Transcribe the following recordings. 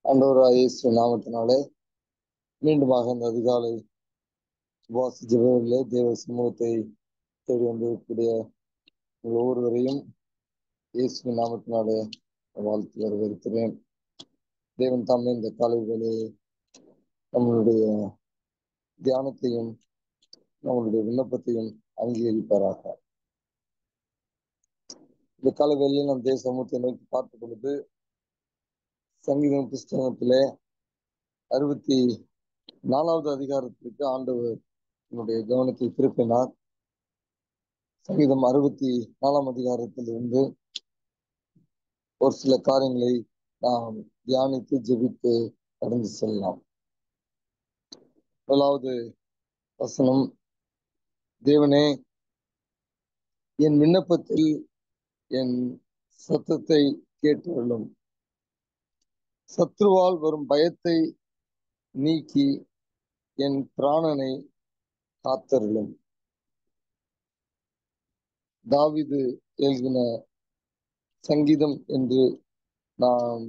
ஆண்டவராகிய இயேசு நாமத்தினாலே மீண்டுமாக இந்த அதிகாலை உபவாச ஜெபங்களிலே தேவ சமூகத்தை தேடி வந்திருக்கக்கூடிய உங்கள் ஒவ்வொருவரையும் இயேசுவின் நாமத்தினாலே வாழ்த்து வரவேற்கிறேன். தேவன் தாமே இந்த காலை வேளையை நம்மளுடைய தியானத்தையும் நம்மளுடைய விண்ணப்பத்தையும் அங்கீகரிப்பாராக. இந்த காலை வேளையில் நம் தேவ சமூகத்தை நோக்கி பார்க்கும் பொழுது சங்கீதம் புஸ்தகத்திலே 64வது அதிகாரத்திற்கு ஆண்டவர் என்னுடைய கவனத்தை திருப்பினார். சங்கீதம் 64ஆம் அதிகாரத்திலிருந்து ஒரு சில காரியங்களை நாம் தியானித்து ஜெபித்து கடந்து செல்லலாம். முதலாவது வசனம், தேவனே என் விண்ணப்பத்தில் என் சத்தத்தை கேட்டருளும், சத்ருவால் வரும் பயத்தை நீக்கி என் பிராணனை காத்தருளும். தாவீது எழுதின சங்கீதம் என்று நாம்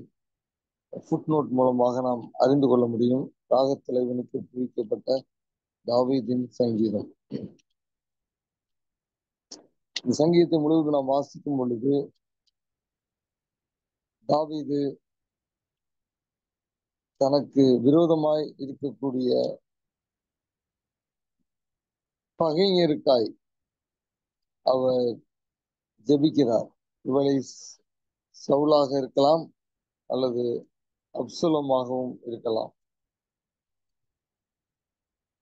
ஃபுட்நோட் மூலமாக நாம் அறிந்து கொள்ள முடியும். ராகத்தலைவனுக்கு குறிக்கப்பட்ட தாவீதின் சங்கீதம். இந்த சங்கீதத்தை முழுவதும் நாம் வாசிக்கும் பொழுது தாவீது தனக்கு விரோதமாய் இருக்கக்கூடிய பகைஞருக்காய் அவர் ஜெபிக்கிறார். இவளை சவுலாக இருக்கலாம் அல்லது அப்சலோமாகவும் இருக்கலாம்.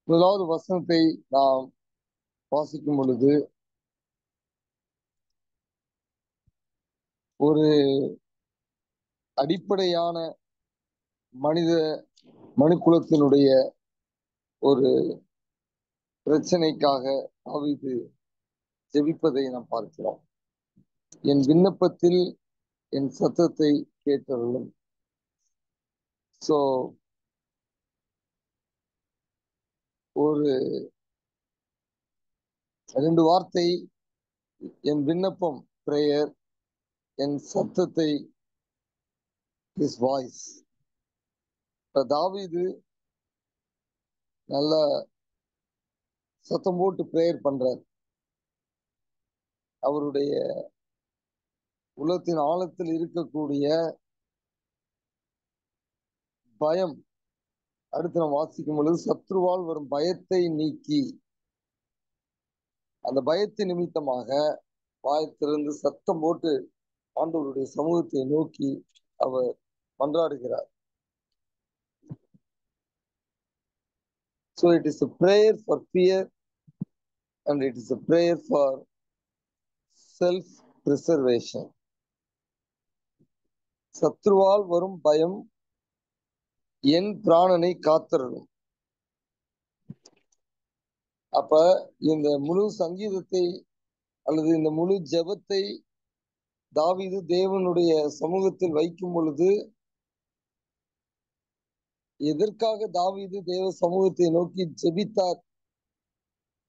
முதலாவது வசனத்தை நாம் வாசிக்கும் பொழுது ஒரு அடிப்படையான மனுக்குலத்தினுடைய ஒரு பிரச்சனைக்காக தாவீது ஜெபிப்பதை நாம் பார்க்கிறோம். என் விண்ணப்பத்தில் என் சத்தத்தை கேட்டருளும். சோ ஒரு 2 வார்த்தை, என் விண்ணப்பம் பிரேயர், என் சத்தத்தை his வாய்ஸ். தாவீது நல்ல சத்தம் போட்டு பிரேயர் பண்றார். அவருடைய உள்ளத்தின் ஆழத்தில் இருக்கக்கூடிய பயம், அடுத்து நாம் வாசிக்கும் பொழுது சத்ருவால் வரும் பயத்தை நீக்கி, அந்த பயத்தின் நிமித்தமாக வாயத்திலிருந்து சத்தம் போட்டு ஆண்டவருடைய சமூகத்தை நோக்கி அவர் மன்றாடுகிறார். So it is a prayer for fear and it is a prayer for self-preservation. சத்ருவால் வரும் பயம் என் பிராணனை காத்தருளும். அப்ப இந்த முழு சங்கீதத்தை அல்லது இந்த முழு ஜெபத்தை தாவீது தேவனுடைய சமூகத்தில் வைக்கும் பொழுது எதற்காக தாவீது தேவ சமூகத்தை நோக்கி ஜெபித்தார்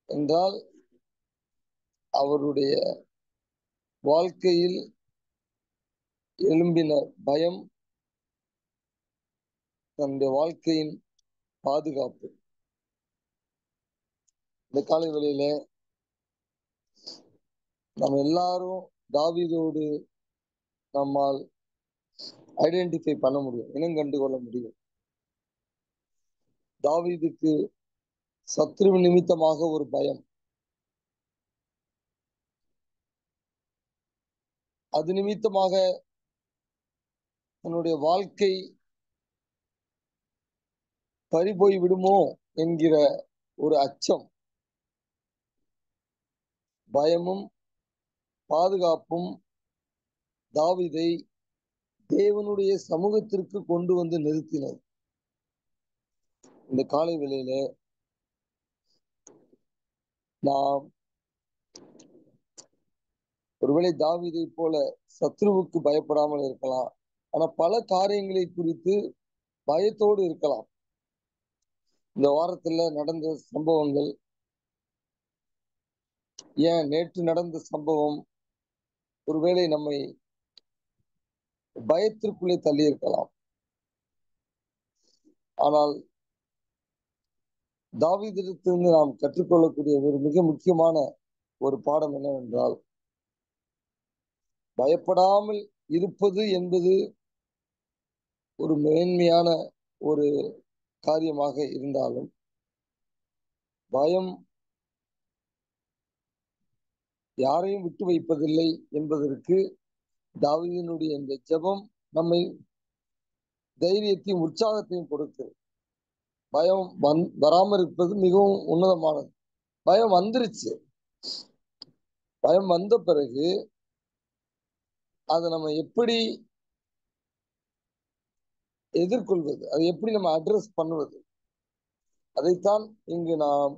என்றால், அவருடைய வாழ்க்கையில் எழும்பின பயம், தன்னுடைய வாழ்க்கையின் பாதுகாப்பு. இந்த காலை வேளையில நம்ம எல்லாரும் தாவீதோடு நம்மால் ஐடென்டிஃபை பண்ண முடியும், இனம் கண்டு கொள்ள முடியும். தாவீதுக்கு சத்ரு நிமித்தமாக ஒரு பயம், அது நிமித்தமாக தன்னுடைய வாழ்க்கை பறிபோய் விடுமோ என்கிற ஒரு அச்சம், பயமும் பாதுகாப்பும் தாவீதை தேவனுடைய சமூகத்திற்கு கொண்டு வந்து நிறுத்தினது. இந்த காலை வேளையில நாம் ஒருவேளை தாவீதை போல சத்ருவுக்கு பயப்படாமல் இருக்கலாம், ஆனா பல காரியங்களை குறித்து பயத்தோடு இருக்கலாம். இந்த வாரத்துல நடந்த சம்பவங்கள், ஏன் நேற்று நடந்த சம்பவம் ஒருவேளை நம்மை பயத்திற்குள்ளே தள்ளி இருக்கலாம். ஆனால் தாவீதிடத்திலிருந்து நாம் கற்றுக்கொள்ளக்கூடிய ஒரு மிக முக்கியமான ஒரு பாடம் என்னவென்றால், பயப்படாமல் இருப்பது என்பது ஒரு மேன்மையான ஒரு காரியமாக இருந்தாலும், பயம் யாரையும் விட்டு வைப்பதில்லை என்பதற்கு தாவீதினுடைய இந்த ஜெபம் நம்மை தைரியத்தையும் உற்சாகத்தையும் கொடுக்கிறது. பயம் வராமல் இருப்பது மிகவும் உன்னதமானது. பயம் வந்துருச்சு. பயம் வந்த பிறகு அதை நம்ம எப்படி எதிர்கொள்வது, அதை எப்படி நம்ம அட்ரஸ் பண்ணுவது, அதைத்தான் இங்கு நாம்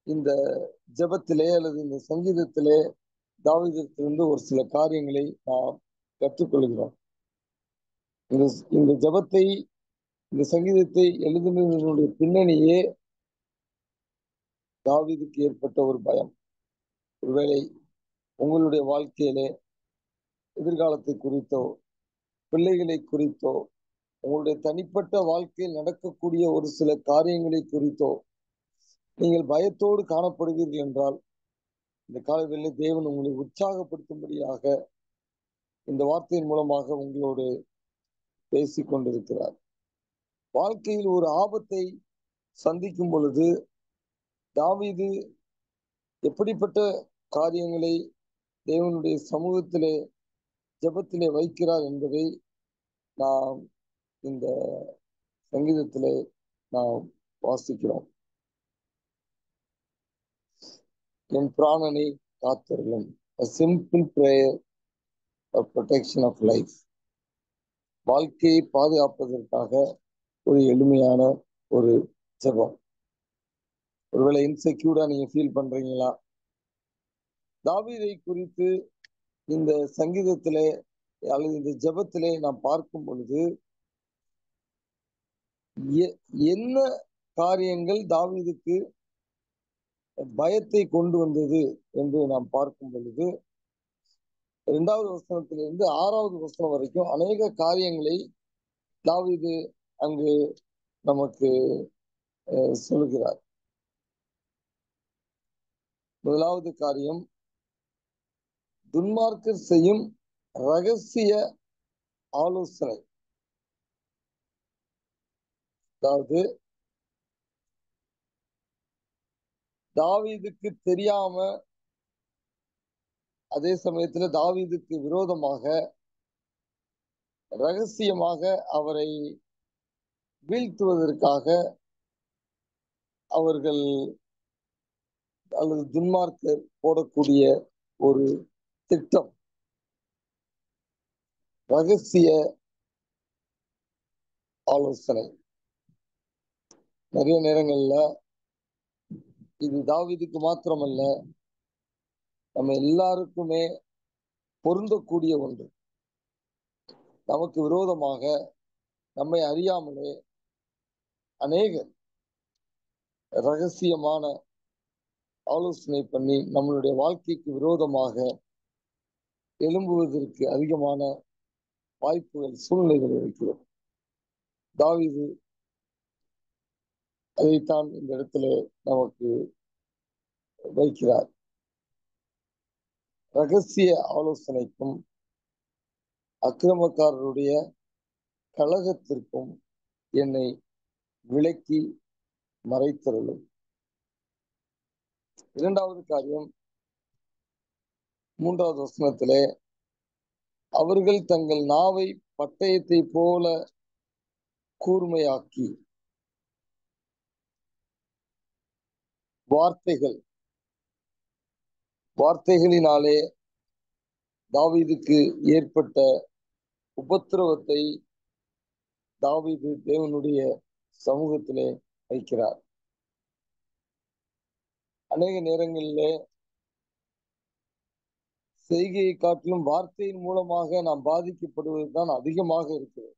இந்த ஜெபத்திலே அல்லது இந்த சங்கீதத்திலே தாவீதிலிருந்து ஒரு சில காரியங்களை நாம் கற்றுக்கொள்கிறோம். இந்த ஜெபத்தை, இந்த சங்கீதத்தை எழுதினதனுடைய பின்னணியே தாவீதுக்கு ஏற்பட்ட ஒரு பயம். ஒருவேளை உங்களுடைய வாழ்க்கையிலே எதிர்காலத்தை குறித்தோ, பிள்ளைகளை குறித்தோ, உங்களுடைய தனிப்பட்ட வாழ்க்கையில் நடக்கக்கூடிய ஒரு சில காரியங்களை குறித்தோ நீங்கள் பயத்தோடு காணப்படுவீர்கள் என்றால், இந்த காலங்களில் தேவன் உங்களை உற்சாகப்படுத்தும்படியாக இந்த வார்த்தையின் மூலமாக உங்களோடு பேசிக் கொண்டிருக்கிறார். வாழ்க்கையில் ஒரு ஆபத்தை சந்திக்கும் பொழுது தாவீது எப்படிப்பட்ட காரியங்களை தேவனுடைய சமூகத்திலே ஜெபத்திலே வைக்கிறார் என்பதை நாம் இந்த சங்கீதத்திலே நாம் வாசிக்கிறோம். என் பிராணனை காத்தருளும். A simple prayer for protection of life. வாழ்க்கையை பாதுகாப்பதற்காக ஒரு எளிமையான ஒரு ஜெபம். ஒருவேளை இன்செக்யூர்டா நீங்க ஃபீல் பண்றீங்களா? தாவீதை குறித்து இந்த சங்கீதத்திலே அல்லது இந்த ஜெபத்திலே நாம் பார்க்கும் பொழுது என்ன காரியங்கள் தாவீதுக்கு பயத்தை கொண்டு வந்தது என்று நாம் பார்க்கும் பொழுது 2வது வசனத்திலிருந்து 6வது வசனம் வரைக்கும் அநேக காரியங்களை தாவீது அங்கு நமக்கு சொல்கிறார். முதலாவது காரியம், துன்மார்க்கர் செய்யும் ரகசிய ஆலோசனை. அதாவது தாவீதுக்கு தெரியாம, அதே சமயத்துல தாவீதுக்கு விரோதமாக ரகசியமாக அவரை வீழ்த்துவதற்காக அவர்கள் அல்லது துன்மார்க்கர் போடக்கூடிய ஒரு திட்டம், ரகசிய ஆலோசனை. நிறைய நேரங்கள்ல இது தாவீதுக்கு மாத்திரமல்ல, நம்ம எல்லாருக்குமே பொருந்தக்கூடிய ஒன்று. நமக்கு விரோதமாக நம்மை அறியாமலே அநேகர் ரகசியமான ஆலோசனை பண்ணி நம்மளுடைய வாழ்க்கைக்கு விரோதமாக எழும்புவதற்கு அதிகமான வாய்ப்புகள், சூழ்நிலைகள் இருக்கிறது. தாவீது அதைத்தான் இந்த இடத்துல நமக்கு வைக்கிறார். ரகசிய ஆலோசனைக்கும் அக்கிரமக்காரருடைய கலகத்திற்கும் என்னை விலக்கி மறைத்தருளும். 2வது காரியம், 3வது வசனத்திலே, அவர்கள் தங்கள் நாவை பட்டயத்தை போல கூர்மையாக்கி வார்த்தைகளினாலே தாவீதுக்கு ஏற்பட்ட உபத்திரவத்தை தாவீது தேவனுடைய சமூகத்திலே வைக்கிறார். அநேக நேரங்களிலே செய்கையை காட்டிலும் வார்த்தையின் மூலமாக நாம் பாதிக்கப்படுவதுதான் அதிகமாக இருக்கிறது.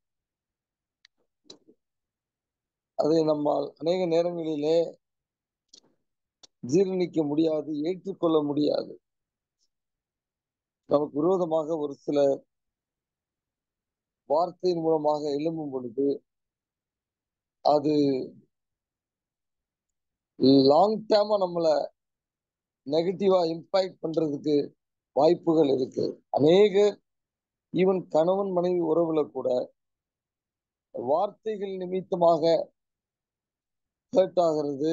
அதை நம்மால் அநேக நேரங்களிலே ஜீரணிக்க முடியாது, ஏற்றுக்கொள்ள முடியாது. நமக்கு விரோதமாக ஒரு சில வார்த்தையின் மூலமாக எழும்பும் பொழுது அது லாங் டேர்மா நம்மள நெகட்டிவா இம்பாக்ட் பண்றதுக்கு வாய்ப்புகள் இருக்கு. அநேக ஈவன் கணவன் மனைவி உறவுல கூட வார்த்தைகள் நிமித்தமாக ஹர்ட் ஆகிறது,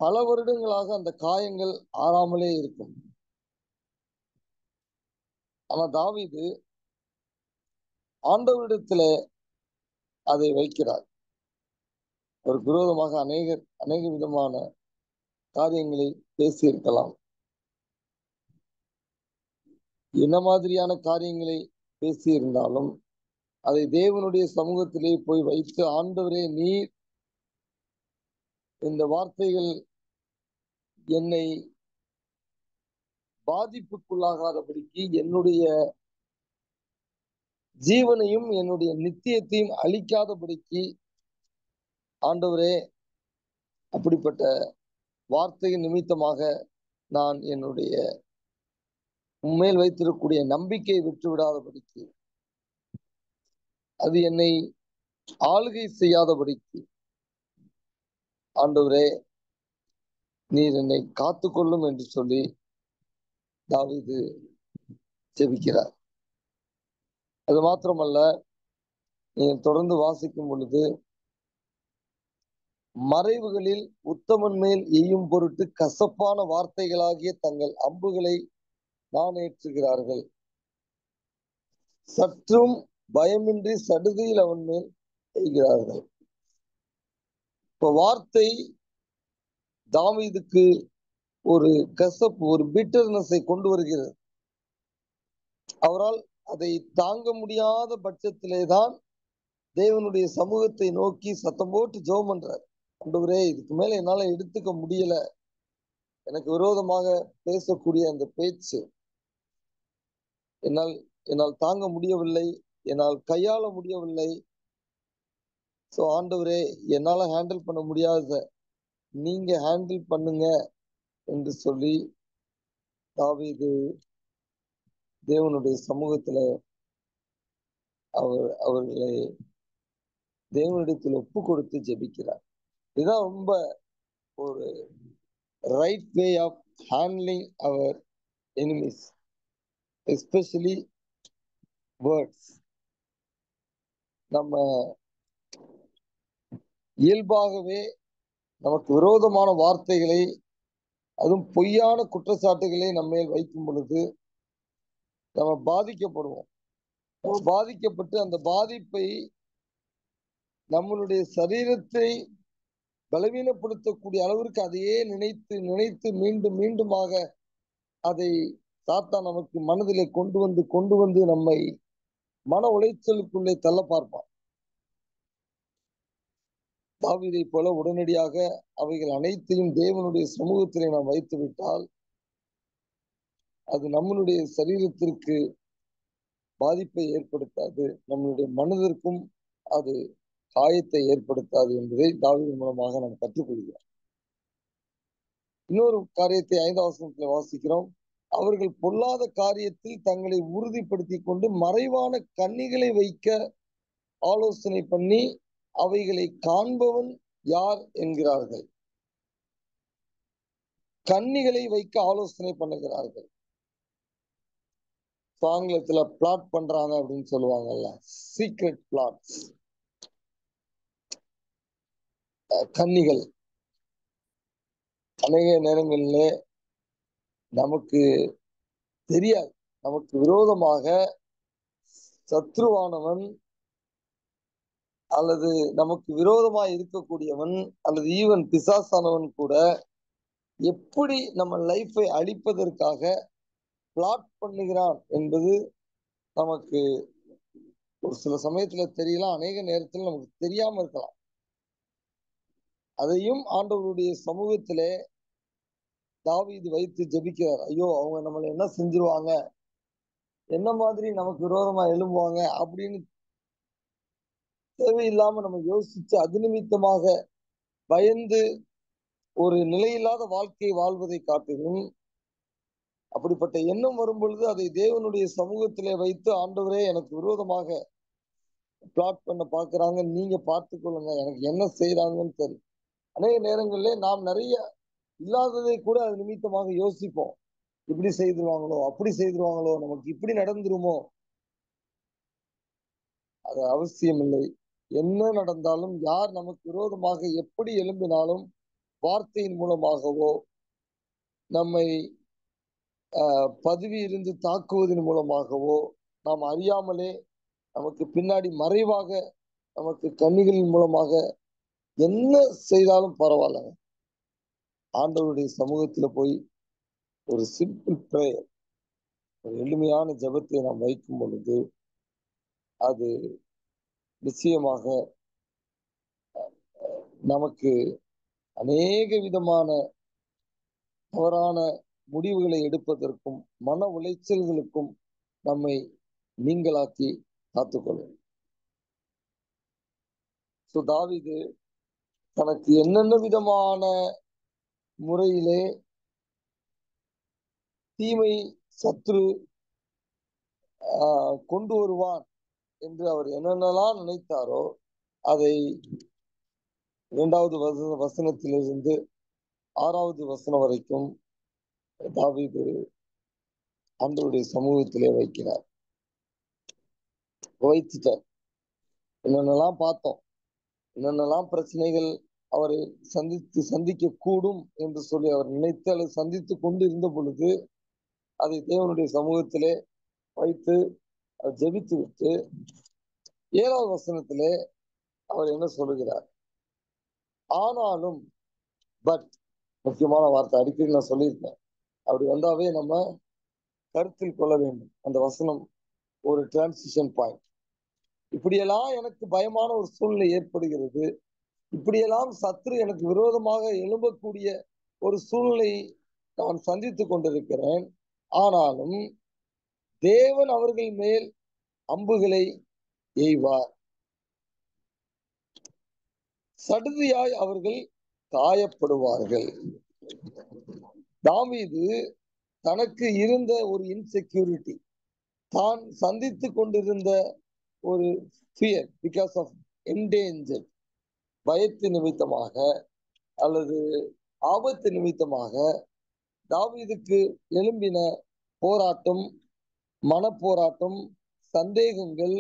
பல வருடங்களாக அந்த காயங்கள் ஆறாமலே இருக்கும். ஆனா தாவீது ஆண்டவரிடத்துல அதை வைக்கிறார். ஒரு விரோதமாக அநேக விதமான காரியங்களை பேசியிருக்கலாம். என்ன மாதிரியான காரியங்களை பேசியிருந்தாலும் அதை தேவனுடைய சமூகத்திலே போய் வைத்து, ஆண்டவரே நீர் இந்த வார்த்தைகள் என்னை பாதிப்புக்குள்ளாகாதபடிக்கு, என்னுடைய ஜீவனையும் என்னுடைய நித்தியத்தையும் அழிக்காதபடிக்கு ஆண்டவரே அப்படிப்பட்ட வார்த்தையின் நிமித்தமாக நான் என்னுடைய உண்மையில் வைத்திருக்கக்கூடிய நம்பிக்கையை விட்டு விடாதபடிக்கு, அது என்னை ஆளுகை செய்யாதபடிக்கு ஆண்டவரே நீர் என்னை காத்துக்கொள்ளும் என்று சொல்லி தாவீது ஜெபிக்கிறார். அது மாத்திரமல்ல, நீங்கள் தொடர்ந்து வாசிக்கும் பொழுது, மறைவுகளில் உத்தமன் மேல் எய்யும் பொருட்டு கசப்பான வார்த்தைகளாகிய தங்கள் அம்புகளை நாணேற்றுகிறார்கள், சற்றும் பயமின்றி சடுதியில் அவன் மேல் எய்கிறார்கள். இப்ப வார்த்தை தாவீதுக்கு ஒரு கசப்பு, ஒரு பிட்டர்னஸை கொண்டு வருகிறது. அவரால் அதை தாங்க முடியாத பட்சத்திலே தான் தேவனுடைய சமூகத்தை நோக்கி சத்தம் போட்டு ஜெபம் பண்றார். ஆண்டவரே இதுக்கு மேல என்னால எடுத்துக்க முடியல, எனக்கு விரோதமாக பேசக்கூடிய அந்த பேச்சு என்னால் தாங்க முடியவில்லை, என்னால் கையாள முடியவில்லை. சோ ஆண்டவரே என்னால ஹேண்டில் பண்ண முடியாத நீங்க ஹேண்டில் பண்ணுங்க என்று சொல்லி தாவீது தேவனுடைய சமூகத்துல அவர்களை தேவனிடத்தில் ஒப்பு கொடுத்து ஜெபிக்கிறார். இதுதான் ரொம்ப ஒரு right way of handling our enemies, especially words. நம்ம இயல்பாகவே நமக்கு விரோதமான வார்த்தைகளை, அதுவும் பொய்யான குற்றச்சாட்டுகளை நம்ம மேல் வைக்கும் பொழுது நம்ம பாதிக்கப்படுவோம். நம்ம பாதிக்கப்பட்டு அந்த பாதிப்பை நம்மளுடைய சரீரத்தை பலவீனப்படுத்தக்கூடிய அளவிற்கு அதையே நினைத்து நினைத்து மீண்டும் மீண்டுமாக அதை சாத்தான் நமக்கு மனதிலே கொண்டு வந்து நம்மை மன உளைச்சலுக்குள்ளே தள்ள பார்ப்பான். தாவீதை போல உடனடியாக அவைகள் அனைத்தையும் தேவனுடைய சமூகத்திலே நாம் வைத்து விட்டால் அது நம்மளுடைய சரீரத்திற்கு பாதிப்பை ஏற்படுத்தாது, நம்மளுடைய மனதிற்கும் அது காயத்தை ஏற்படுத்தாது என்பதை தாவீது மூலமாக நாம் கற்றுக்கொள்கிறோம். இன்னொரு காரியத்தை 5ஆம் வசனத்தில் வாசிக்கிறோம். அவர்கள் பொல்லாத காரியத்தில் தங்களை உறுதிப்படுத்தி கொண்டு மறைவான கண்ணிகளை வைக்க ஆலோசனை பண்ணி அவைகளை காண்பவன் யார் என்கிறார்கள். கண்ணிகளை வைக்க ஆலோசனை பண்ணுகிறார்கள். ஆங்கிலத்துல பிளாட் பண்றாங்க அப்படின்னு சொல்லுவாங்கல்ல, சீக்ரெட் பிளாட்ஸ். கன்னிகள் அநேக நேரங்களிலே நமக்கு தெரியாது, நமக்கு விரோதமாக சத்ருவானவன் அல்லது நமக்கு விரோதமாய் இருக்கக்கூடியவன் அல்லது ஈவன் பிசாசானவன் கூட எப்படி நம்ம லைஃபை அழிப்பதற்காக பிளாட் பண்ணுகிறான் என்பது நமக்கு ஒரு சில சமயத்துல தெரியலாம், அநேக நேரத்தில் நமக்கு தெரியாம இருக்கலாம். அதையும் ஆண்டவருடைய சமூகத்திலே தாவீது வைத்து ஜெபிக்கிறார். ஐயோ அவங்க நம்மளை என்ன செஞ்சிருவாங்க, என்ன மாதிரி நமக்கு விரோதமா எழும்புவாங்க அப்படின்னு தேவையில்லாம நம்ம யோசிச்சு அது நிமித்தமாக பயந்து ஒரு நிலையில்லாத வாழ்க்கையை வாழ்வதை காட்டிலும், அப்படிப்பட்ட எண்ணம் வரும் பொழுது அதை தேவனுடைய சமூகத்திலே வைத்து, ஆண்டவரே எனக்கு விரோதமாக பிளாட் பண்ண பாக்குறாங்க. நீங்க பார்த்துக்கொள்ளுங்க, எனக்கு என்ன செய்யறாங்கன்னு தெரியும். அநேக நேரங்களிலே நாம் நிறைய இல்லாததை கூட அது நிமித்தமாக யோசிப்போம். இப்படி செய்திருவாங்களோ, அப்படி செய்திருவாங்களோ, நமக்கு இப்படி நடந்துருமோ. அது அவசியம் இல்லை. என்ன நடந்தாலும், யார் நமக்கு விரோதமாக எப்படி எழும்பினாலும், வார்த்தையின் மூலமாகவோ, நம்மை பதவி இருந்து தாக்குவதன் மூலமாகவோ, நாம் அறியாமலே நமக்கு பின்னாடி மறைவாக நமக்கு கண்ணிகளின் மூலமாக என்ன செய்தாலும் பரவாயில்லைங்க. ஆண்டவருடைய சமூகத்துல போய் ஒரு சிம்பிள் பிரேயர், ஒரு எளிமையான ஜெபத்தை நாம் வைக்கும் பொழுது அது நிச்சயமாக நமக்கு அநேக விதமான தவறான முடிவுகளை எடுப்பதற்கும் மன உளைச்சல்களுக்கும் நம்மை நீங்களாக்கி காத்துக்கொள்ளும். தாவீது தனக்கு என்னென்ன விதமான முறையிலே தீமை சத்ரு கொண்டு வருவான் என்று அவர் என்னென்னலாம் நினைத்தாரோ அதை 2வது வசனத்திலிருந்து 6வது வசனம் வரைக்கும் தாவீது ஆண்டவருடைய சமூகத்திலே வைக்கிறார். வைத்துட்டார். என்னென்னலாம் பார்த்தோம், என்னென்னலாம் பிரச்சனைகள் அவரை சந்திக்க கூடும் என்று சொல்லி அவர் நினைத்து அல்லது சந்தித்து கொண்டு இருந்த பொழுது அதை தேவனுடைய சமூகத்திலே வைத்து ஜெபித்து விட்டு 7வது வசனத்திலே அவர் என்ன சொல்லுகிறார்? ஆனாலும், பட், முக்கியமான வார்த்தை, அடிக்கடி நான் சொல்லியிருக்கேன். அப்படி வந்தாவே நம்ம கருத்தில் கொள்ள வேண்டும். அந்த வசனம் ஒரு டிரான்சிஷன் பாயிண்ட். இப்படியெல்லாம் எனக்கு பயமான ஒரு சூழ்நிலை ஏற்படுகிறது, இப்படியெல்லாம் சத்ரு எனக்கு விரோதமாக எழும்பக்கூடிய ஒரு சூழ்நிலை நான் சந்தித்துக் கொண்டிருக்கிறேன். ஆனாலும் தேவன் அவர்கள் மேல் அம்புகளை எய்வார், சடுதியாய் அவர்கள் காயப்படுவார்கள். தாவீது தனக்கு இருந்த ஒரு இன்செக்யூரிட்டி, தான் சந்தித்து கொண்டிருந்த ஒரு ஃபியர், பிகாஸ் ஆஃப் என்டேஞ்சர், பயத்து நிமித்தமாக அல்லது ஆபத்து நிமித்தமாக தாவீதுக்கு எழும்பின போராட்டம், மனப்போராட்டம், சந்தேகங்கள்,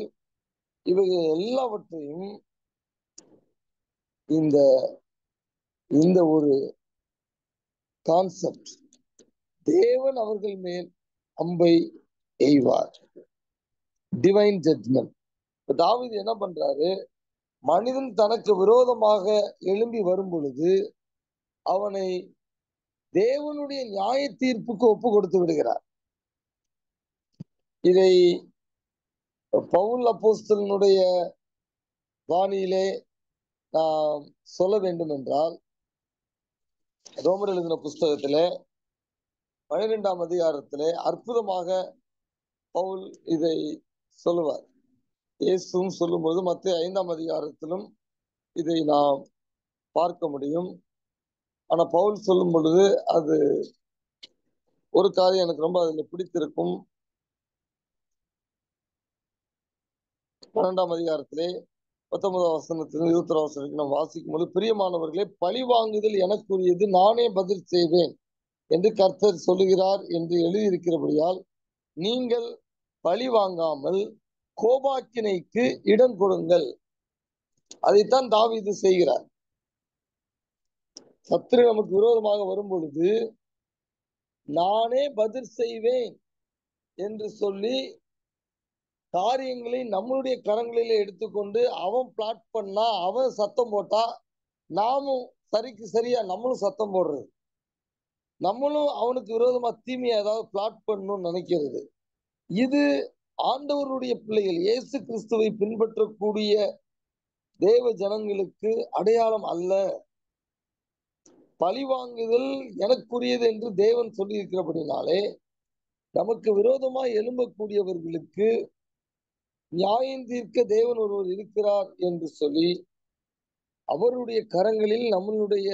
இவைகள் எல்லாவற்றையும் இந்த ஒரு கான்செப்ட், தேவன் அவர்கள் மேல் அம்பை எய்வார், டிவைன் ஜட்ஜ்மெண்ட். தாவீது என்ன பண்றாரு? மனிதன் தனக்கு விரோதமாக எழும்பி வரும் பொழுது அவனை தேவனுடைய நியாய தீர்ப்புக்கு ஒப்பு கொடுத்து விடுகிறார். இதை பவுல் அப்போஸ்தலனுடைய வாணியிலே நாம் சொல்ல வேண்டும் என்றால், ரோமர் எழுதின புஸ்தகத்திலே 12ஆம் அதிகாரத்திலே அற்புதமாக பவுல் இதை சொல்லுவார். இயேசுவும் சொல்லும்போது மத்தேயு 5ஆம் அதிகாரத்திலும் இதை நாம் பார்க்க முடியும். ஆனா பவுல் சொல்லும் பொழுது அது ஒரு காரியம் எனக்கு ரொம்ப அதுல பிடித்திருக்கும். 12ஆம் அதிகாரத்திலே 19ஆம் வசனத்திலிருந்து 21ஆம் வசனத்துக்கு நாம் வாசிக்கும் போது, பிரியமானவர்களே, பழி வாங்குதல் எனக்குரியது, நானே பதில் செய்வேன் என்று கர்த்தர் சொல்லுகிறார் என்று எழுதியிருக்கிறபடியால் நீங்கள் பழி வாங்காமல் கோபாக்கினைக்கு இடம் கொடுங்கள். அதைத்தான் தாவீது செய்கிறார். சத்துரு நமக்கு விரோதமாக வரும் பொழுது நானே பதில் செய்வேன் என்று சொல்லி காரியங்களை நம்மளுடைய கரங்களிலே எடுத்துக்கொண்டு அவன் பிளாட் பண்ணா, அவன் சத்தம் போட்டா, நாமும் சரிக்கு சரியா நம்மளும் சத்தம் போடுறது, நம்மளும் அவனுக்கு விரோதமா தீமையை ஏதாவது பிளாட் பண்ணணும்னு நினைக்கிறது. இது ஆண்டவருடைய பிள்ளைகள், இயேசு கிறிஸ்துவை பின்பற்றக்கூடிய தேவ ஜனங்களுக்கு அடையாளம் அல்ல. பழிவாங்குதல் எனக்குரியது என்று தேவன் சொல்லி இருக்கிறபடினாலே நமக்கு விரோதமாய் எழும்பக்கூடியவர்களுக்கு நியாயம் தீர்க்க தேவன் ஒருவர் இருக்கிறார் என்று சொல்லி அவருடைய கரங்களில் நம்மளுடைய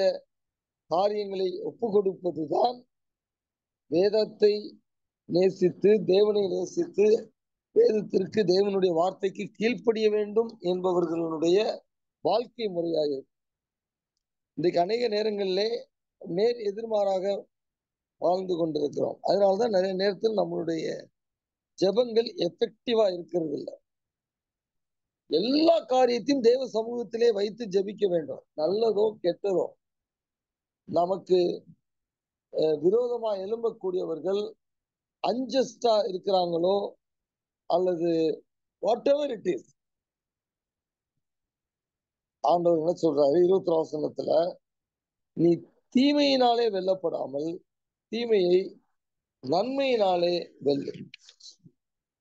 காரியங்களை ஒப்பு கொடுப்பதுதான் வேதத்தை நேசித்து, தேவனை நேசித்து, வேதத்திற்கு, தேவனுடைய வார்த்தைக்கு கீழ்ப்படிய வேண்டும் என்பவர்களுடைய வாழ்க்கை முறையாக இருக்கு. இன்றைக்கு அநேக நேரங்களிலே நேர் எதிர்மாறாக வாழ்ந்து கொண்டிருக்கிறோம். அதனாலதான் நிறைய நேரத்தில் நம்மளுடைய ஜெபங்கள் எஃபெக்டிவா இருக்கிறது இல்லை. எல்லா காரியத்தையும் தேவ சமூகத்திலே வைத்து ஜெபிக்க வேண்டும். நல்லதோ கெட்டதோ நமக்கு விரோதமா எழும்பக்கூடியவர்கள் அன்ஜஸ்டா இருக்கிறாங்களோ அல்லது வாட் எவர் இட் இஸ், ஆண்டவர் என்ன சொல்றாரு 20 வசனத்துல, நீ தீமையினாலே வெல்லப்படாமல் தீமையை நன்மையினாலே வெல்லு.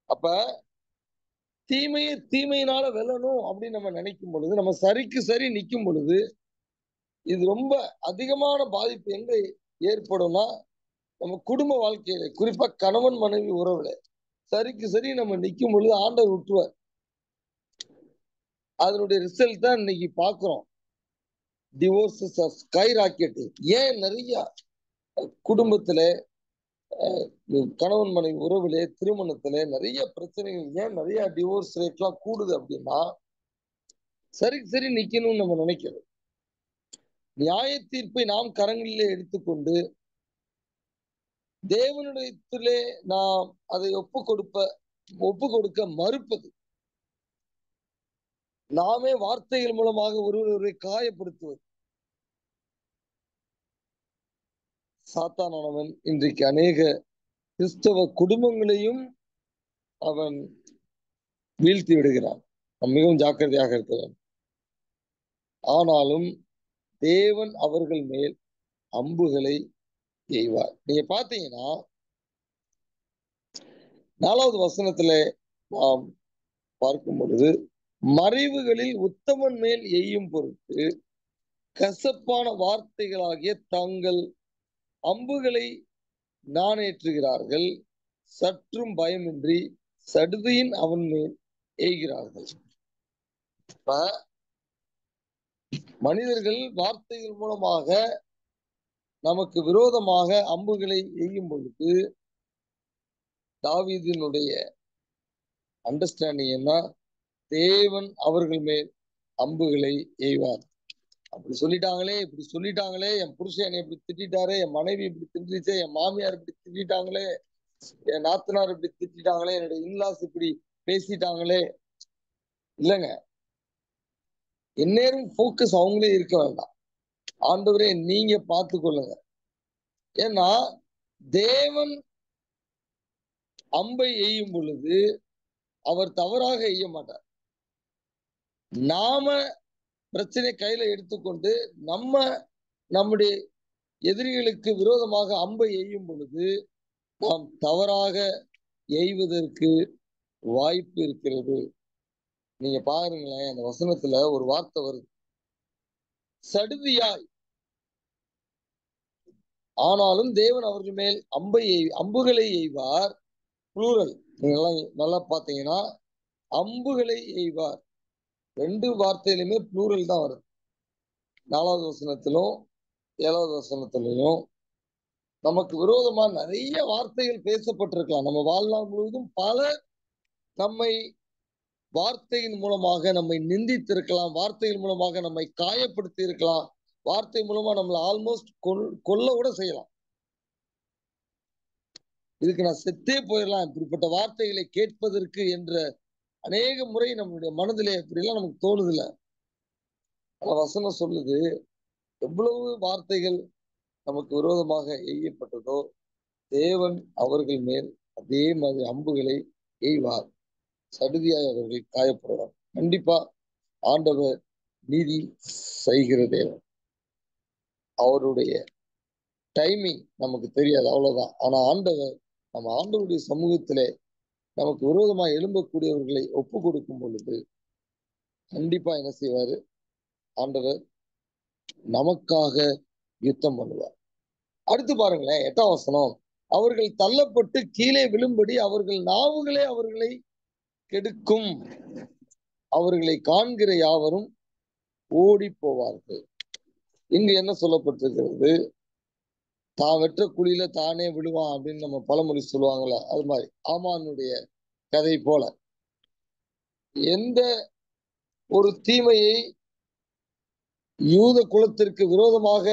அப்ப தீமையை தீமையினால வெல்லணும் அப்படின்னு நம்ம நினைக்கும் பொழுது, நம்ம சரிக்கு சரி நிற்கும் பொழுது, இது ரொம்ப அதிகமான பாதிப்பு எங்க ஏற்படும்னா நம்ம குடும்ப வாழ்க்கையில, குறிப்பா கணவன் மனைவி உறவுல சரிக்கு சரி நம்ம நிற்கும் பொழுது ஆண்டவர் விட்டுருவார். அதனுடைய ரிசல்ட் தான் இன்னைக்கு பாக்குறோம். Divorces of skyrocketing. ஏன் நிறைய குடும்பத்துல கணவன் மனைவி உறவுலே திருமணத்துல நிறைய பிரச்சனைகள், ஏன் நிறைய டிவோர்ஸ் ரேட்லாம் கூடுது அப்படின்னா, சரிக்கு சரி நிக்கணும்னு நம்ம நினைக்கிறோம். நியாய தீர்ப்பை நாம் கரங்களிலே எடுத்துக்கொண்டு தேவனுடையத்திலே நாம் அதை ஒப்பு கொடுக்க மறுப்பது, நாமே வார்த்தைகள் மூலமாக ஒருவரை காயப்படுத்துவது. சாத்தானவன் இன்றைக்கு அநேக கிறிஸ்தவ குடும்பங்களையும் அவன் வீழ்த்தி விடுகிறான். மிகவும் ஜாக்கிரதையாக இருக்கிறான். ஆனாலும் தேவன் அவர்கள் மேல் அம்புகளை எய்வார். நீங்க பாத்தீங்கன்னா 4வது வசனத்துல நாம் பார்க்கும் பொழுது, மறைவுகளில் உத்தமன் மேல் எய்யும் பொருட்டு கசப்பான வார்த்தைகளாகிய தங்கள் அம்புகளை நாணேற்றுகிறார்கள், சற்றும் பயமின்றி சடுதியின் அவன் மேல் எய்கிறார்கள். மனிதர்கள் வார்த்தைகள் மூலமாக நமக்கு விரோதமாக அம்புகளை எய்யும் பொழுது தாவீதினுடைய அண்டர்ஸ்டாண்டிங் என்ன, தேவன் அவர்கள் மேல் அம்புகளை எய்வார். அப்படி சொல்லிட்டாங்களே, இப்படி சொல்லிட்டாங்களே, என் புருஷன் என்னை இப்படி திட்டாரே, என் மனைவி இப்படி திட்டுச்சே, என் மாமியார் இப்படி திட்டாங்களே, என் நாத்தனார் இப்படி திட்டாங்களே, என்னுடைய இன்லாஸ் இப்படி பேசிட்டாங்களே. இல்லைங்க, எந்நேரம் போக்கஸ் அவங்களே இருக்க வேண்டாம். ஆண்டவரே நீங்க பார்த்து கொள்ளுங்க. ஏன்னா தேவன் அம்பை எய்யும் பொழுது அவர் தவறாக எய்ய மாட்டார். நாம பிரச்சனை கையில எடுத்துக்கொண்டு நம்முடைய எதிரிகளுக்கு விரோதமாக அம்பை எய்யும் பொழுது நாம் தவறாக எய்வதற்கு வாய்ப்பு இருக்கிறது. நீங்க பாருங்களேன், அந்த வசனத்துல ஒரு வார்த்தை வருது, சடுதியாய். ஆனாலும் தேவன் அவர்கள் மேல் அம்புகளை எய்வார். புளூரல். நீங்க நல்லா பாத்தீங்கன்னா அம்புகளை எய்வார். 2 வார்த்தையிலுமே புளூரல் தான் வருது. 4வது வசனத்திலும் 7வது வசனத்திலையும் நமக்கு விரோதமா நிறைய வார்த்தைகள் பேசப்பட்டிருக்கலாம். நம்ம வாழ்நாள் முழுவதும் பலர் நம்மை வார்த்தையின் மூலமாக நம்மை நிந்தித்திருக்கலாம், வார்த்தையின் மூலமாக நம்மை காயப்படுத்தி இருக்கலாம், வார்த்தை மூலமா நம்மளை ஆல்மோஸ்ட் கொல்ல கூட செய்யலாம். இதுக்கு நான் செத்தே போயிடலாம் இப்படிப்பட்ட வார்த்தைகளை கேட்பதற்கு என்ற அநேக முறை நம்மளுடைய மனதிலே இப்படிலாம் நமக்கு தோணுதில்ல. வசனம் சொல்லுது, எவ்வளவு வார்த்தைகள் நமக்கு விரோதமாக எய்யப்பட்டதோ தேவன் அவர்கள் மேல் அதே மாதிரி அம்புகளை எய்வார், சடுதியாய் அவர்கள் காயப்படுவார். கண்டிப்பா ஆண்டவர் நீதி செய்கிற தேவன். அவருடைய டைமிங் நமக்கு தெரியாது, அவ்வளவுதான். ஆனா ஆண்டவர் நம்ம ஆண்டவருடைய சமூகத்திலே நமக்கு விரோதமாக எழும்பக்கூடியவர்களை ஒப்பு கொடுக்கும் பொழுது கண்டிப்பா என்ன செய்வாரு, ஆண்டவர் நமக்காக யுத்தம் பண்ணுவார். அடுத்து பாருங்களேன் 8ஆம் வசனம், அவர்கள் தள்ளப்பட்டு கீழே விழும்படி அவர்கள் நாவுகளே அவர்களை கெடுக்கும், அவர்களை காண்கிற யாவரும் ஓடி போவார்கள். இங்கு என்ன சொல்லப்பட்டிருக்கிறது, தான் வெற்ற குழியில தானே விழுவான் அப்படின்னு நம்ம பழமொழி சொல்லுவாங்கல்ல, அது மாதிரி ஆமானுடைய கதை போல எந்த ஒரு தீமையை யூத குலத்திற்கு விரோதமாக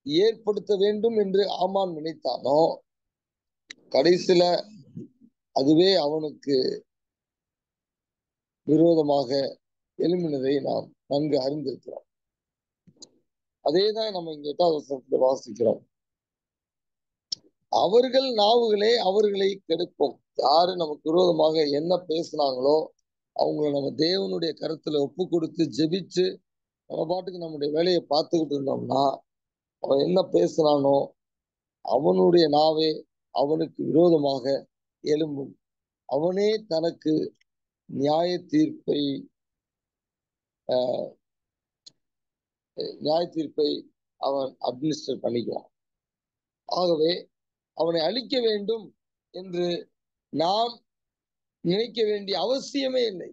ஏற்படுத்த வேண்டும் என்று ஆமான் நினைத்தானோ கடைசியில அதுவே அவனுக்கு விரோதமாக எழும்பினதை நாம் நன்கு அறிந்திருக்கிறோம். அதேதான் நம்ம இங்க 8வது வசனத்துல வாசிக்கிறோம். அவர்கள் நாவுகளே அவர்களை கெடுக்கும். யாரு நமக்கு விரோதமாக என்ன பேசினாங்களோ அவங்கள நம்ம தேவனுடைய கருத்துல ஒப்பு கொடுத்து ஜெபிச்சு நம்ம பாட்டுக்கு நம்முடைய வேலையை பார்த்துக்கிட்டு இருந்தோம்னா அவன் என்ன பேசுறானோ அவனுடைய நாவே அவனுக்கு விரோதமாக எழும்பும். அவனே தனக்கு நியாய தீர்ப்பை அவன் அட்மினிஸ்டர் பண்ணிக்குவான். ஆகவே அவனை அழிக்க வேண்டும் என்று நாம் நினைக்க வேண்டிய அவசியமே இல்லை.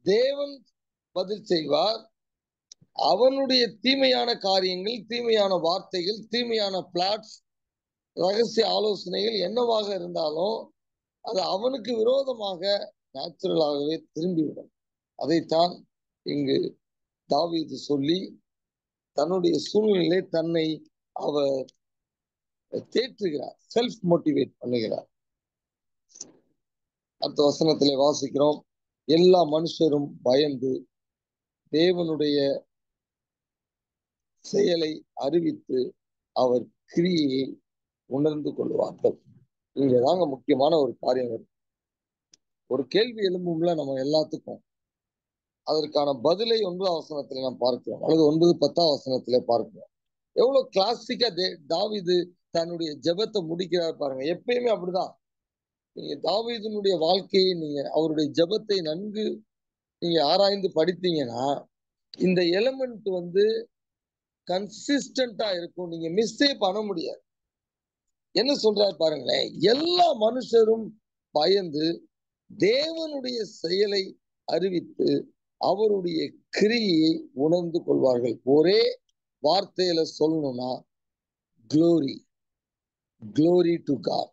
தேவன் பதில் செய்வார். அவனுடைய தீமையான காரியங்கள், தீமையான வார்த்தைகள், தீமையான பிளாட்ஸ், ரகசிய ஆலோசனைகள் என்னவாக இருந்தாலும் அது அவனுக்கு விரோதமாக நேச்சுரலாகவே திரும்பிவிடும். அதைத்தான் இங்கு தாவீது சொல்லி தன்னுடைய சூழ்நிலையிலே தன்னை அவர் தேற்றுகிறார், செல்ஃப் மோட்டிவேட் பண்ணுகிறார். அடுத்த வசனத்திலே வாசிக்கிறோம். எல்லா மனுஷரும் பயந்து தேவனுடைய செயலை அறிவித்து அவர் கிரியையை உணர்ந்து கொள்வார்கள். இங்கதாங்க முக்கியமான ஒரு காரியம் இருக்கு. ஒரு கேள்வி எழும்பும்ல நம்ம எல்லாத்துக்கும். அதற்கான பதிலை 9வது வசனத்திலே நாம் பார்க்கிறோம், அல்லது 9, 10வது வசனத்திலே பார்க்கிறோம். எவ்வளவு கிளாசிக்கா தாவீது தன்னுடைய ஜெபத்தை முடிக்கிறார் பாருங்க. எப்பயுமே அப்படிதான். நீங்க தாவீதினுடைய வாழ்க்கையை நீங்க அவருடைய ஜெபத்தை நன்கு நீங்க ஆராய்ந்து படித்தீங்கன்னா இந்த எலிமெண்ட் கன்சிஸ்டண்டா இருக்கும். நீங்க மிஸ்ஸே பண்ண முடியாது. என்ன சொல்றாரு பாருங்களேன். எல்லா மனுஷரும் பயந்து தேவனுடைய செயலை அறிவித்து அவருடைய கிரியை உணர்ந்து கொள்வார்கள். ஒரே வார்த்தையில சொல்லணும்னா க்ளோரி, க்ளோரி டு காட்,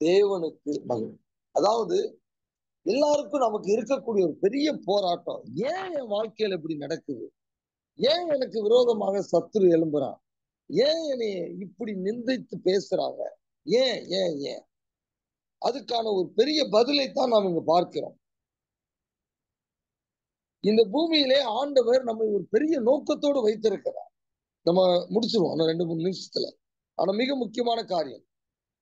தேவனுக்கு மகிமை. அதாவது எல்லாருக்கும் நமக்கு இருக்கக்கூடிய ஒரு பெரிய போராட்டம், ஏன் என் வாழ்க்கையில இப்படி நடக்குது, ஏன் எனக்கு விரோதமாக சத்துரு எழும்புறான், ஏன் என்னை இப்படி நிந்தித்து பேசுறாங்க, ஏன் ஏன் ஏன் அதுக்கான ஒரு பெரிய பதிலைத்தான் நாம் இங்க பார்க்கிறோம். இந்த பூமியிலே ஆண்டவர் நம்மை ஒரு பெரிய நோக்கத்தோடு வைத்திருக்கிறார். நம்ம முடிச்சிருவோம் 2-3 நிமிஷத்துல. ஆனா மிக முக்கியமான காரியம்,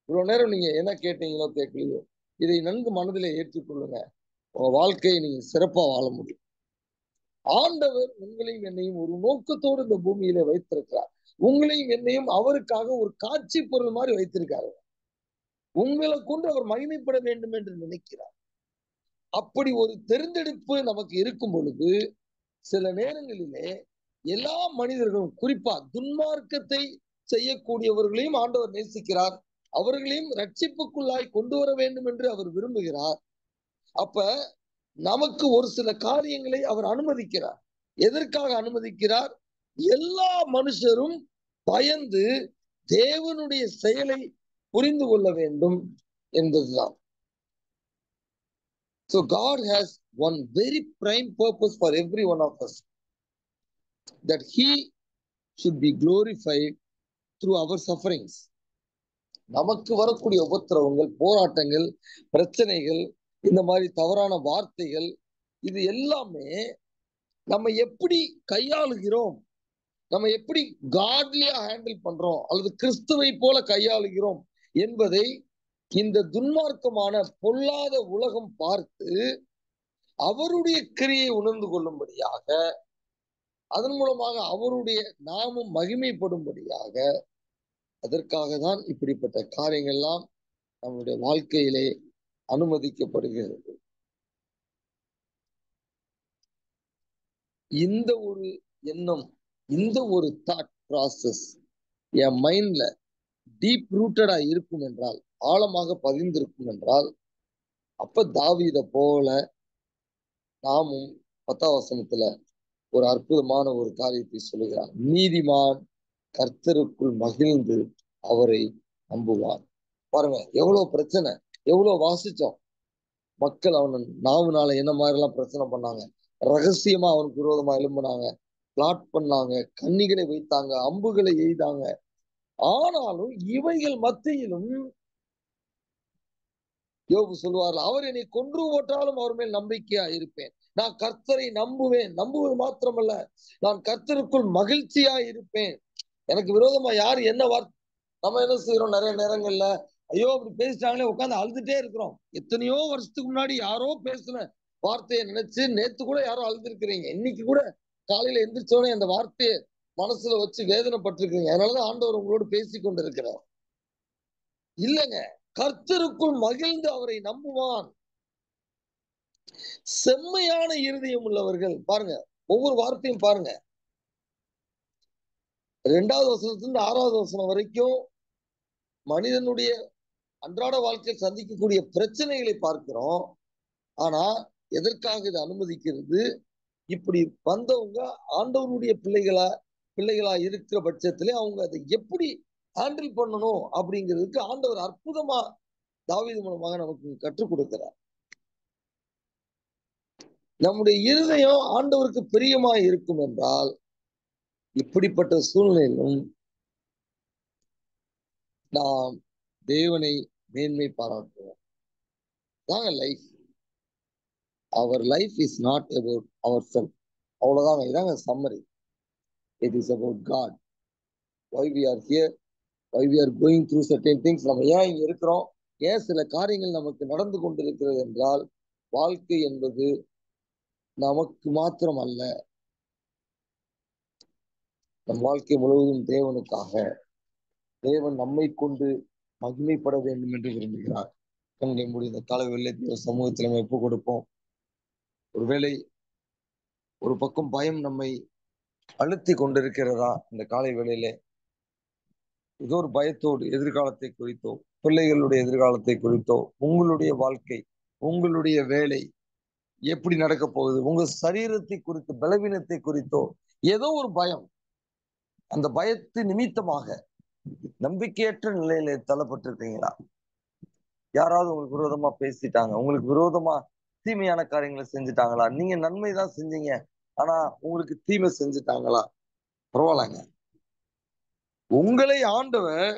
இவ்வளவு நேரம் நீங்க என்ன கேட்டீங்களோ கேட்கலையோ இதை நன்கு மனதிலே ஏற்றுக்கொள்ளுங்க. உங்க வாழ்க்கையை நீங்க சிறப்பா வாழ முடியும். ஆண்டவர் உங்களையும் என்னையும் ஒரு நோக்கத்தோடு இந்த பூமியிலே வைத்திருக்கிறார். உங்களையும் என்னையும் அவருக்காக ஒரு காட்சி பொருள் மாதிரி வைத்திருக்காரு. உங்களை கொண்டு அவர் மகிமைப்பட வேண்டும் என்று நினைக்கிறார். அப்படி ஒரு தெரிந்தெடுப்பு நமக்கு இருக்கும் பொழுது சில நேரங்களிலே எல்லா மனிதர்களும், குறிப்பா துன்மார்க்கத்தை செய்யக்கூடியவர்களையும் ஆண்டவர் நேசிக்கிறார். அவர்களையும் ரட்சிப்புக்குள்ளாய் கொண்டு வர வேண்டும் என்று அவர் விரும்புகிறார். அப்ப நமக்கு ஒரு சில காரியங்களை அவர் அனுமதிக்கிறார். எதற்காக அனுமதிக்கிறார்? எல்லா மனுஷரும் பயந்து தேவனுடைய செயலை புரிந்து கொள்ள வேண்டும் என்பதுதான். So God has one very prime purpose for every one of us, that he should be glorified through our sufferings. நமக்கு வரக்கூடிய உபத்திரவங்கள், போராட்டங்கள், பிரச்சனைகள், இந்த மாதிரி தவறான வார்த்தைகள், இது எல்லாமே நம்ம எப்படி கையாளுகிறோம், நம்ம எப்படி காட்லியா ஹேண்டில் பண்றோம் அல்லது கிறிஸ்துவை போல கையாளுகிறோம் என்பதை இந்த துன்மார்க்கமான பொல்லாத உலகம் பார்த்து அவருடைய கிரியை உணர்ந்து கொள்ளும்படியாக, அதன் மூலமாக அவருடைய நாமம் மகிமைப்படும்படியாக, அதற்காக தான் இப்படிப்பட்ட காரியங்கள்லாம் நம்முடைய வாழ்க்கையிலே அனுமதிக்கப்படுகிறது. இந்த ஒரு எண்ணம், இந்த ஒரு தாட் ப்ராசஸ் என் மைண்ட்ல டீப் ரூட்டடா இருக்கும் என்றால், ஆழமாக பதிந்திருக்கும் என்றால், அப்ப தாவீதை போல நாமும் 10வது வசனத்துல ஒரு அற்புதமான ஒரு காரியத்தை சொல்லுகிறார். நீதிமான் கர்த்தருக்குள் மகிழ்ந்து அவரை நம்புவார். பாருங்க எவ்வளவு பிரச்சனை, எவ்வளவு வாசிச்சோம். மக்கள் அவன் நாவுனால என்ன மாதிரி எல்லாம் பிரச்சனை பண்ணாங்க, ரகசியமா அவனுக்கு விரோதமா எழும்பினாங்க, பிளாட் பண்ணாங்க, கண்ணிகளை வைத்தாங்க, அம்புகளை எய்தாங்க. ஆனாலும் இவைகள் மத்தியிலும் யோபு சொல்லுவார்கள், அவர் என்னை கொன்று போட்டாலும் அவர் மேல் நம்பிக்கையா இருப்பேன். நான் கர்த்தரை நம்புவேன். நம்புவது மாத்திரமல்ல, நான் கர்த்தருக்குள் மகிழ்ச்சியா இருப்பேன். எனக்கு விரோதமா யார் என்ன வார்த்தை, நம்ம என்ன செய்யறோம் நிறைய நேரங்கள்ல, ஐயோ அப்படி பேசிட்டாங்களே உட்காந்து அழுதுட்டே இருக்கிறோம். எத்தனையோ வருஷத்துக்கு முன்னாடி யாரோ பேசின வார்த்தையை நினைச்சு நேத்து கூட யாரோ அழுதுருக்கிறீங்க. இன்னைக்கு கூட காலையில எந்திரிச்சோடனே அந்த வார்த்தையை மனசுல வச்சு வேதனைப்பட்டிருக்கீங்க. அதனாலதான் ஆண்டவர் உங்களோடு பேசி கொண்டு இருக்கிறார். இல்லைங்க, கர்த்தருக்குள் மகிழ்ந்து அவரை நம்புவான். செம்மையான இருதயம் உள்ளவர்கள் பாருங்க, ஒவ்வொரு வார்த்தையும் பாருங்க. 2வது வசனத்திலிருந்து 6வது வசனம் வரைக்கும் மனிதனுடைய அன்றாட வாழ்க்கையில் சந்திக்கக்கூடிய பிரச்சனைகளை பார்க்கிறோம். ஆனா எதற்காக இதை அனுமதிக்கிறது? இப்படி வந்தவங்க ஆண்டவருடைய பிள்ளைகளா இருக்கிற பட்சத்திலே அவங்க அதை எப்படி ஹேண்டில் பண்ணணும் அப்படிங்கிறதுக்கு ஆண்டவர் அற்புதமா தாவீது மூலமாக நமக்கு கற்றுக் கொடுக்கிறார். நம்முடைய இருதயம் ஆண்டவருக்கு பிரியமா இருக்கும் என்றால் இப்படிப்பட்ட சூழ்நிலையிலும் நாம் தேவனை மேன்மை பாராட்டுவோம். தாங்க life. Our life is not about our self. அவ்வளவுதாங்க. இதாங்க summary. It is about God. why we are here, why we are going through certain things. நம்ம ஏன் இங்க இருக்கிறோம், ஏன் சில காரியங்கள் நமக்கு நடந்து கொண்டிருக்கிறது என்றால், வாழ்க்கை என்பது நமக்கு மாத்திரம் அல்ல, நம் வாழ்க்கை முழுவதும் தேவனுக்காக, தேவன் நம்மை கொண்டு மகிமைப்பட வேண்டும் என்று விரும்புகிறார். கண்களை மூடி இந்த காலை வேளை தேவ சமூகத்தில் நம்ம ஒப்பு கொடுப்போம். ஒருவேளை ஒரு பக்கம் பயம் நம்மை அழுத்தி கொண்டிருக்கிறதா, இந்த காலை வேளையிலே ஏதோ ஒரு பயத்தோடு எதிர்காலத்தை குறித்தோ, பிள்ளைகளுடைய எதிர்காலத்தை குறித்தோ, உங்களுடைய வாழ்க்கை, உங்களுடைய வேலை எப்படி நடக்க போகுது, உங்க சரீரத்தை குறித்து, பலவீனத்தை குறித்தோ ஏதோ ஒரு பயம், அந்த பயத்து நிமித்தமாக நம்பிக்கையற்ற நிலையில தள்ளப்பட்டிருக்கீங்களா? யாராவது உங்களுக்கு விரோதமா பேசிட்டாங்க, உங்களுக்கு விரோதமா தீமையான காரியங்களை செஞ்சுட்டாங்களா? நீங்க நன்மைதான் செஞ்சீங்க, ஆனா உங்களுக்கு தீமை செஞ்சுட்டாங்களா? பரவாயில்லங்க, உங்களை ஆண்டவர்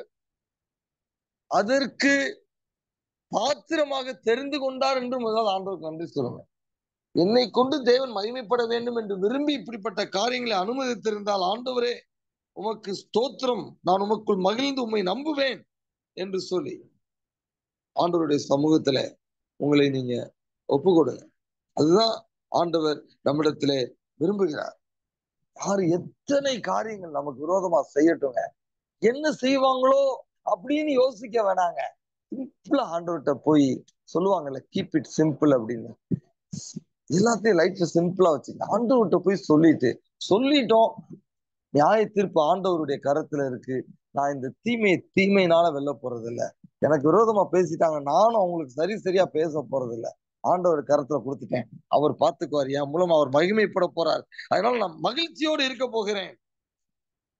அதற்கு பாத்திரமாக தெரிந்து கொண்டார் என்று முதல் ஆண்டவருக்கு நன்றி சொல்லுங்க. என்னை கொண்டு தேவன் மகிமைப்பட வேண்டும் என்று விரும்பி இப்படிப்பட்ட காரியங்களை அனுமதித்திருந்தால், ஆண்டவரே உமக்கு ஸ்தோத்திரம், நான் உமக்குள் மகிழ்ந்து உம்மை நம்புவேன் என்று சொல்லி ஆண்டவருடைய சமூகத்துல உங்களை நீங்க ஒப்பு கொடுங்க. அதுதான் ஆண்டவர் நம்மிடத்திலே விரும்புகிறார். யாரு எத்தனை காரியங்கள் நமக்கு விரோதமா செய்யட்டுங்க, என்ன செய்வாங்களோ அப்படின்னு யோசிக்க வேணாங்க. சிம்பிளா ஆண்டவர்கிட்ட போய் சொல்லுவாங்கல்ல, கீப் இட் சிம்பிள் அப்படின்னு. எல்லாத்தையும் லைஃப் சிம்பிளா வச்சுக்க, ஆண்டவர்கிட்ட போய் சொல்லிட்டோம். நியாய தீர்ப்பு ஆண்டவருடைய கரத்துல இருக்கு. நான் இந்த தீமையினால வெல்ல போறது இல்ல. எனக்கு விரோதமா பேசிட்டாங்க, நானும் அவங்களுக்கு சரியா பேச போறது இல்ல. ஆண்டவர் கரத்துல கொடுத்துட்டேன், அவர் பார்த்துக்குவார், என் மூலம் அவர் மகிமைப்பட போறார். அதனால நான் மகிழ்ச்சியோடு இருக்க போகிறேன்.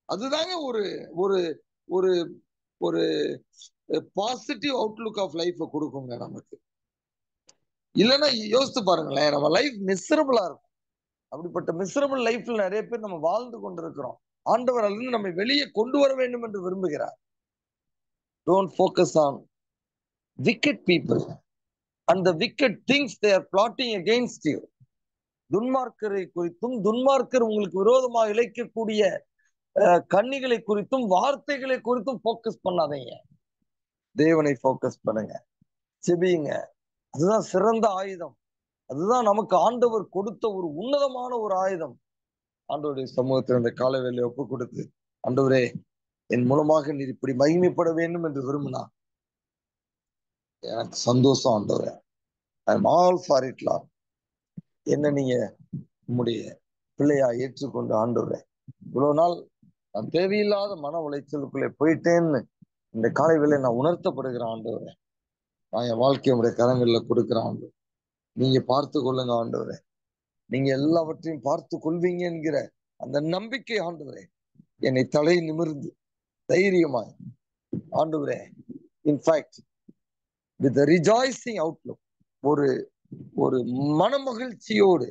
அதுதாங்க ஒரு ஒரு ஒரு ஒரு பாசிட்டிவ் அவுட்லுக் ஆஃப் லைஃப் கொடுக்குங்க நமக்கு. இல்லைன்னா யோசித்து பாருங்களேன், நம்ம லைஃப் மிசரபிளா இருக்கும். அப்படிப்பட்ட மிசரபிள் லைஃப்ல நிறைய பேர் நம்ம வாழ்ந்து கொண்டிருக்கிறோம். ஆண்டவர் அதிலிருந்து நம்மை வெளியே கொண்டு வர வேண்டும் என்று விரும்புகிறார். Don't focus on wicked people and the wicked things they are plotting against you. துன்மார்க்கரை குறித்தும், துன்மார்க்கர் உங்களுக்கு விரோதமாக இழைக்கக்கூடிய கண்ணிகளை குறித்தும், வார்த்தைகளை குறித்தும் போக்கஸ் பண்ணாதீங்க. தேவனை போக்கஸ் பண்ணுங்க, செபியுங்க. அதுதான் சிறந்த ஆயுதம். அதுதான் நமக்கு ஆண்டவர் கொடுத்த ஒரு உன்னதமான ஒரு ஆயுதம். ஆண்டவருடைய சமூகத்தில் இந்த கால வேலையை ஒப்பு கொடுத்து, ஆண்டவரே என் மூலமாக நீர் இப்படி மகிமைப்பட வேண்டும் என்று விரும்பினா எனக்கு சந்தோஷம் ஆண்டவரே. I am all for it Lord. என்ன நீங்க உம்முடைய பிள்ளையா ஏற்றுக்கொண்டு ஆண்டவரே, இவ்வளவு நாள் நான் தேவையில்லாத மன உளைச்சலுக்குள்ளே போயிட்டேன்னு இந்த காலை வேளையை நான் உணர்த்தப்படுகிறேன் ஆண்டவரே. நான் என் வாழ்க்கையை உடைய கரங்கள்ல கொடுக்கிறேன் ஆண்டவர். நீங்க பார்த்து கொள்ளுங்க ஆண்டவரே. நீங்க எல்லாவற்றையும் பார்த்து கொள்வீங்க என்கிற அந்த நம்பிக்கை ஆண்டவரே என்னை தலை நிமிர்ந்து தைரியமாய், ஆண்டவரே இன்ஃபேக்ட் வித் ரிஜாய்சிங் அவுட்லுக், ஒரு ஒரு மனமகிழ்ச்சியோடு